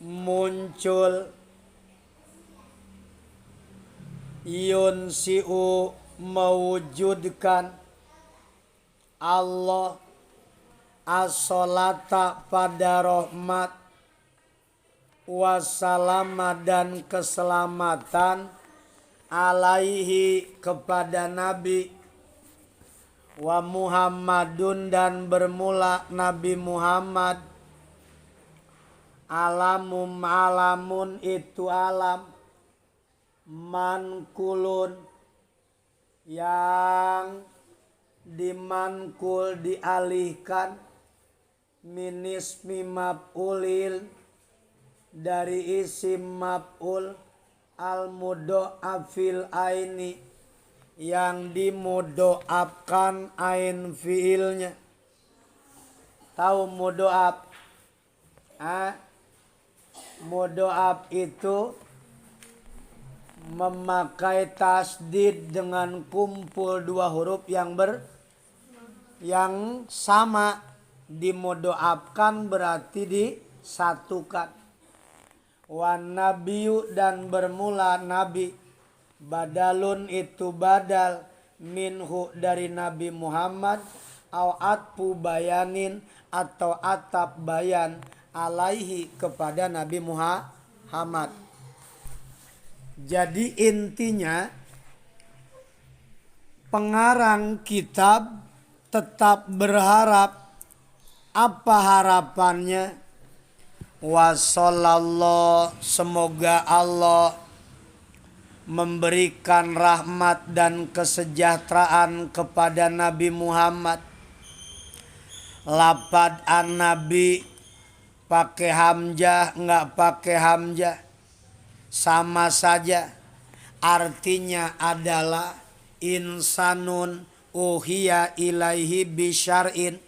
S1: muncul, yunsiu mewujudkan, Allah as-salata pada rahmat, wassalama dan keselamatan, alaihi kepada Nabi, wa Muhammadun dan bermula Nabi Muhammad, alamun itu alam, mankulun yang dimankul dialihkan, minismi maf'ulil dari isim maf'ul, al mudho'afil aini yang dimudho'afkan ain fiilnya. Tahu mudho'af? Mudho'af itu memakai tasdid dengan kumpul dua huruf yang sama, dimudho'afkan berarti disatukan. Wan nabiyu dan bermula nabi, badalun itu badal, minhu dari Nabi Muhammad, au atfu bayanin atau atap bayan, alaihi kepada Nabi Muhammad. Jadi intinya pengarang kitab tetap berharap, apa harapannya? Wassallallahu, semoga Allah memberikan rahmat dan kesejahteraan kepada Nabi Muhammad. Lapad an-nabi pakai hamzah enggak pakai hamzah sama saja, artinya adalah insanun uhiya ilaihi bisyar'in.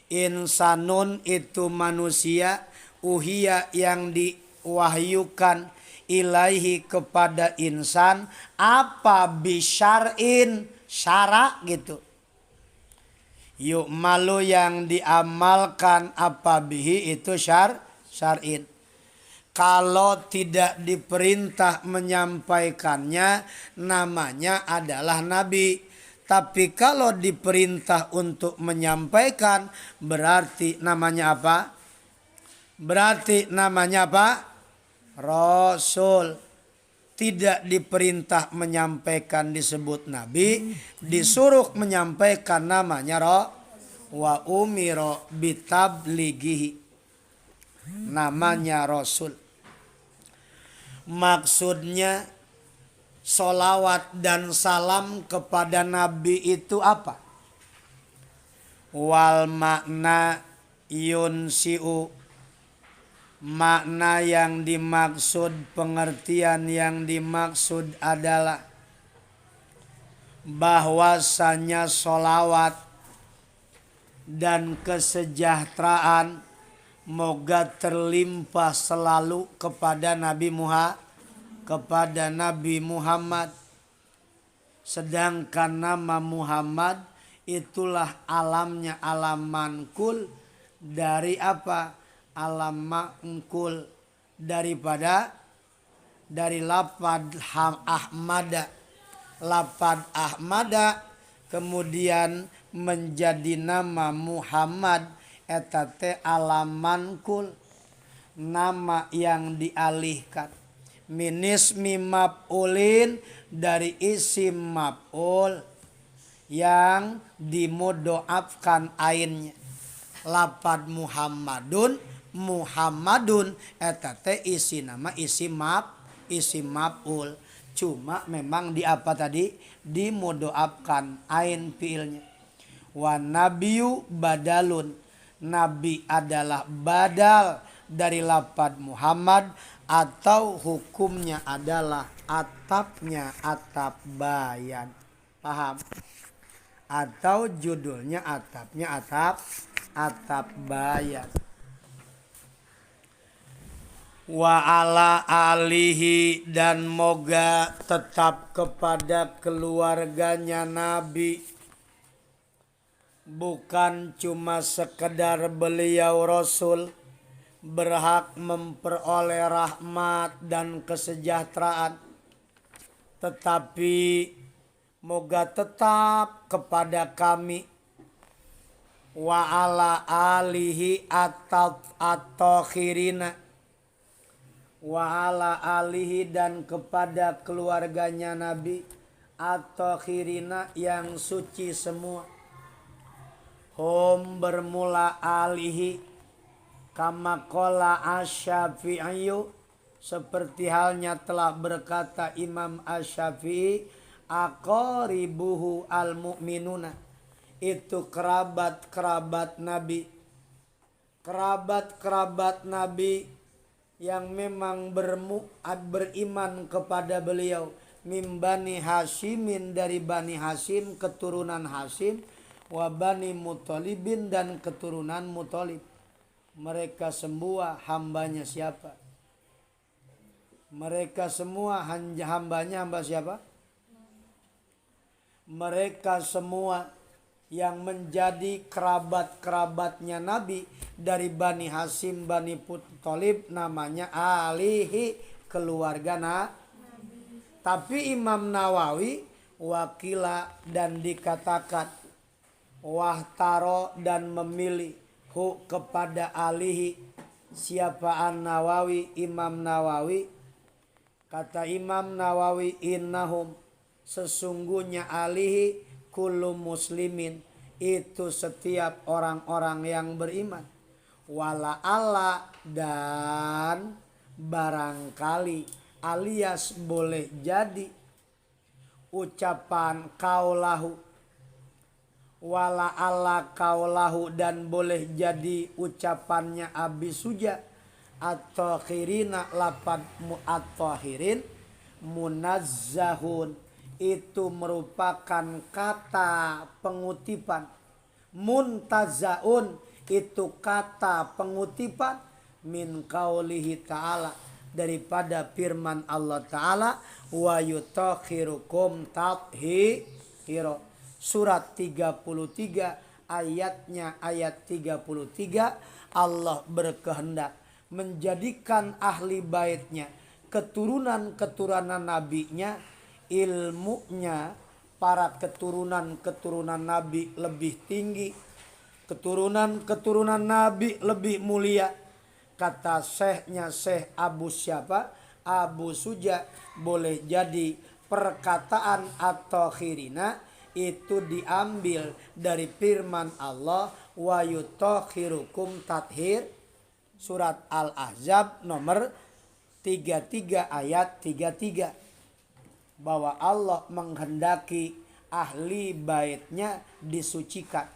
S1: Insanun itu manusia, uhiya yang diwahyukan, ilaihi kepada insan, apa bisyar'in syarak gitu. Yuk malu yang diamalkan, apa bihi itu syar'in. Kalau tidak diperintah menyampaikannya, namanya adalah nabi. Tapi kalau diperintah untuk menyampaikan, berarti namanya apa? Berarti namanya apa? Rasul. Tidak diperintah menyampaikan disebut nabi, disuruh menyampaikan namanya wa umiro bitablighihi, namanya rasul. Maksudnya sholawat dan salam kepada Nabi itu apa? Wal makna yunsiu, makna yang dimaksud, pengertian yang dimaksud adalah bahwasanya sholawat dan kesejahteraan moga terlimpah selalu kepada Nabi Muhammad. Sedangkan nama Muhammad itulah alamnya, alam mankul dari apa? Alam mankul dari lapad ahmada. Lapad ahmada kemudian menjadi nama Muhammad, etate alam mankul, nama yang dialihkan, minismi maf'ulin dari isim maf'ul yang dimudho'afkan ainnya. Lapad Muhammadun Muhammadun eta teh isi nama isim maf'ul. Cuma memang di apa tadi? Dimudoafkan ain fiilnya. Wa nabiyyu badalun. Nabi adalah badal dari lafaz Muhammad atau hukumnya adalah atapnya atap bayan. Paham? Atau judulnya atapnya atap bayan. Wa ala alihi dan moga tetap kepada keluarganya Nabi, bukan cuma sekedar beliau Rasul berhak memperoleh rahmat dan kesejahteraan, tetapi moga tetap kepada kami wa ala alihi at-takhirina, wa ala alihi dan kepada keluarganya Nabi at-takhirina yang suci semua. Hum bermula alihi kama qala asy-Syafi'i, seperti halnya telah berkata Imam Asy-Syafi'i, aqaribuhu al-mu'minuna, itu kerabat-kerabat Nabi. Kerabat-kerabat Nabi yang memang beriman kepada beliau, mim bani Hashimin, dari bani Hashim, keturunan Hashim, wa bani Muthalibin, dan keturunan Muthalib. Mereka semua hambanya siapa? Mereka semua hambanya hamba siapa? Mereka semua yang menjadi kerabat-kerabatnya Nabi dari Bani Hashim, Bani Muthalib, namanya alihi, keluarga Nabi. Tapi Imam Nawawi wakila dan dikatakan wahtaro dan memilih hu kepada alihi. Siapa An-Nawawi? Imam Nawawi. Kata Imam Nawawi, innahum, sesungguhnya alihi kullu muslimin, itu setiap orang-orang yang beriman. Wala alla, dan barangkali, alias boleh jadi ucapan kaulahu. Wala alla kaulahu, dan boleh jadi ucapannya Abi Suja at-takhirina, lapad at-takhirin munazzahun, itu merupakan kata pengutipan. Muntazaun, itu kata pengutipan. Min qaulihi ta'ala, daripada firman Allah Ta'ala, wa yutakhirukum tathira. Surat 33 ayatnya ayat 33, Allah berkehendak menjadikan ahli baitnya, keturunan-keturunan nabinya, ilmunya, para keturunan-keturunan Nabi lebih tinggi, keturunan-keturunan Nabi lebih mulia. Kata syekhnya, Syekh Abu siapa? Abu Suja, boleh jadi perkataan at-takhirina itu diambil dari firman Allah, wa yutakhirukum tathir, surat Al-Ahzab nomor 33 ayat 33. Bahwa Allah menghendaki ahli baitnya disucikan.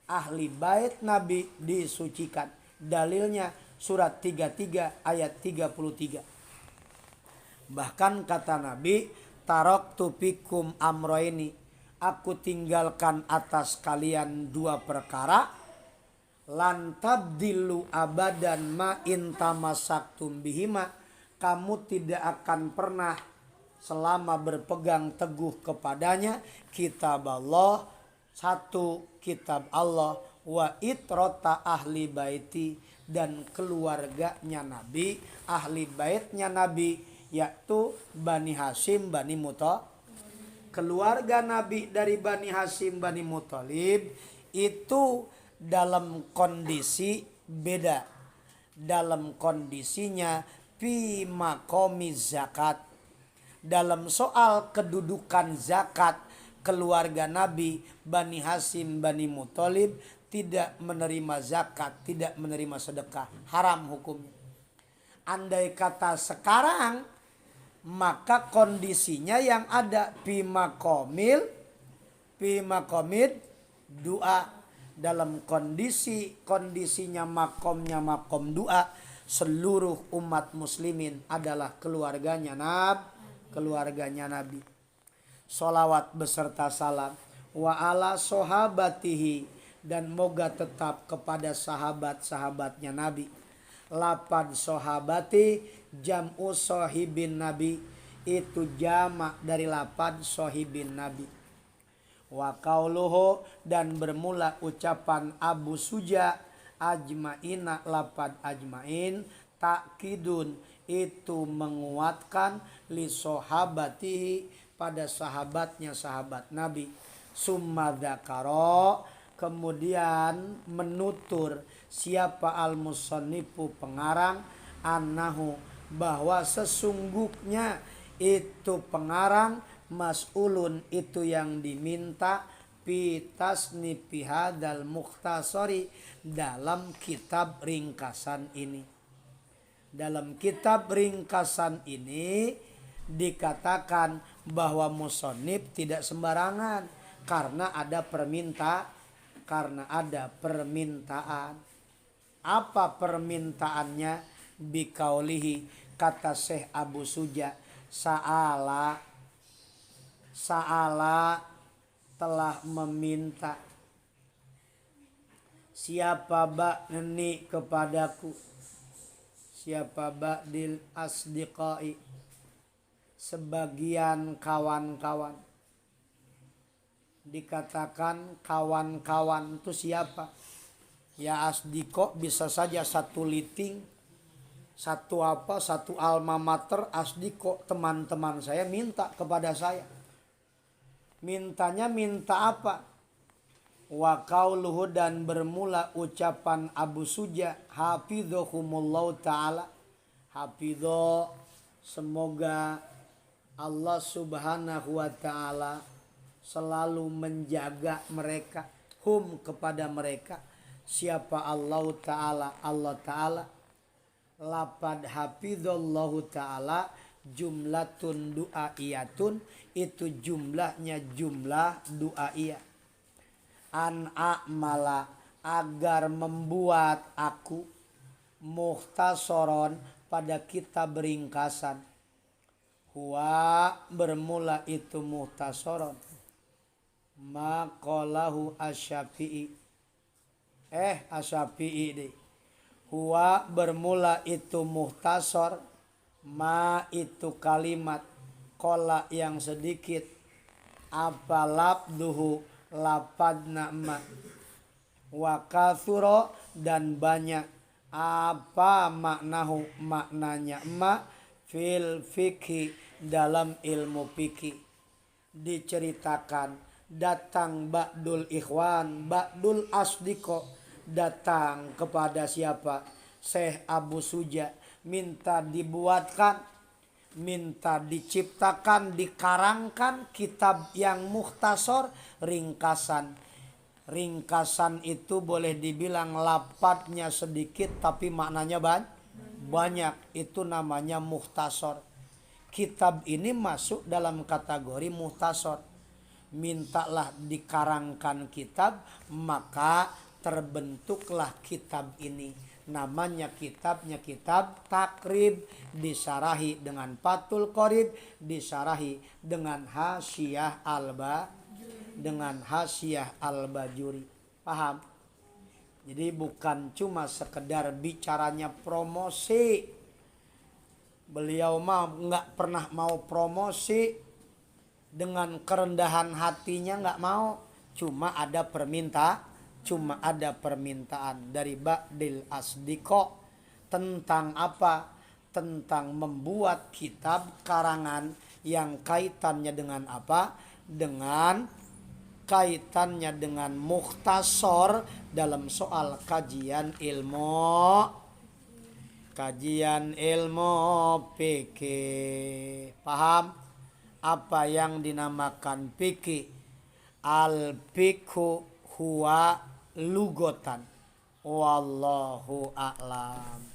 S1: Ahli bait Nabi disucikan. Dalilnya surat 33 ayat 33. Bahkan kata Nabi, taraktu fikum amroini, aku tinggalkan atas kalian dua perkara, lan tabdilu abadan ma in tamassaktum bihima, kamu tidak akan pernah selama berpegang teguh kepadanya, kitab Allah, satu kitab Allah, wa itrota ahli baiti, dan keluarganya Nabi, ahli baitnya Nabi, yaitu Bani Hashim, Bani Muthalib. Keluarga Nabi dari Bani Hashim, Bani Muthalib itu dalam kondisi beda. Dalam kondisinya fi maqami zakat. Dalam soal kedudukan zakat, keluarga Nabi Bani Hashim Bani Muthalib tidak menerima zakat, tidak menerima sedekah, haram hukumnya. Andai kata sekarang, maka kondisinya yang ada pimakomid doa, dalam kondisinya makomnya makom doa, seluruh umat muslimin adalah keluarganya Nabi. Sholawat beserta salam wa ala sahabatihi, dan moga tetap kepada sahabat-sahabatnya Nabi. Lapan sahabati jam'u sahibin Nabi, itu jamak dari lapan sahibin Nabi. Wa qauluhu, dan bermula ucapan Abu Suja ajma'ina, lapan ajma'in takkidun, itu menguatkan li sahabatihi, pada sahabatnya sahabat Nabi. Summa dzakara, kemudian menutur siapa al-musannifu pengarang, annahu, bahwa sesungguhnya itu pengarang, mas'ulun, itu yang diminta, pitasnifi hadzal mukhtasari, dalam kitab ringkasan ini. Dalam kitab ringkasan ini dikatakan bahwa musannif tidak sembarangan, karena ada permintaan. Apa permintaannya? Biqaulihi, kata Syekh Abu Suja, sa'ala telah meminta, siapa ba'ni kepadaku, siapa ba'dil asdiqai, sebagian kawan-kawan. Dikatakan kawan-kawan itu siapa? Ya asdiko bisa saja satu liting, satu alma mater. Asdiko, teman-teman saya minta kepada saya. Mintanya minta apa? Wa qauluhu, dan bermula ucapan Abu Suja, hafidhahumullahu ta'ala, hafidho, semoga Allah subhanahu wa ta'ala selalu menjaga mereka, hum, kepada mereka. Siapa Allah Ta'ala. Lapad hafidhallahu ta'ala jumlatun du'aiyatun, itu jumlahnya jumlah du'aiyah. An a'mala, agar membuat aku, mukhtasaron, pada kitab ringkasan. Huwa, bermula itu mukhtasaron, maqalahu asy-Syafi'i. Asy-Syafi'i deh. Huwa, bermula itu mukhtasar, ma, itu kalimat, qala, yang sedikit, apa labduhu, lapadna ma, wa katsura, dan banyak, apa maknahu, maknanya ma, fil fikhi, dalam ilmu fikih. Diceritakan datang ba'dul ikhwan, ba'dul asdiko, datang kepada siapa? Syekh Abu Suja, minta dibuatkan, minta diciptakan, dikarangkan kitab yang mukhtasar, ringkasan. Ringkasan itu boleh dibilang lapatnya sedikit tapi maknanya banyak. Itu namanya mukhtasar. Kitab ini masuk dalam kategori mukhtasar. Mintalah dikarangkan kitab, maka terbentuklah kitab ini. Namanya kitabnya kitab Takrib, disarahi dengan Fathul Qorib, disarahi dengan Hasyiah Al-Bajuri. Paham? Jadi bukan cuma sekedar bicaranya promosi. Beliau mah nggak pernah mau promosi, dengan kerendahan hatinya nggak mau. Cuma ada permintaan dari Ba'dil Asdiqo. Tentang apa? Tentang membuat kitab karangan yang kaitannya dengan apa? Dengan kaitannya dengan mukhtasar dalam soal kajian ilmu fikih. Paham? Apa yang dinamakan fikih? Al fikhu huwa lugotan. Wallahu a'lam.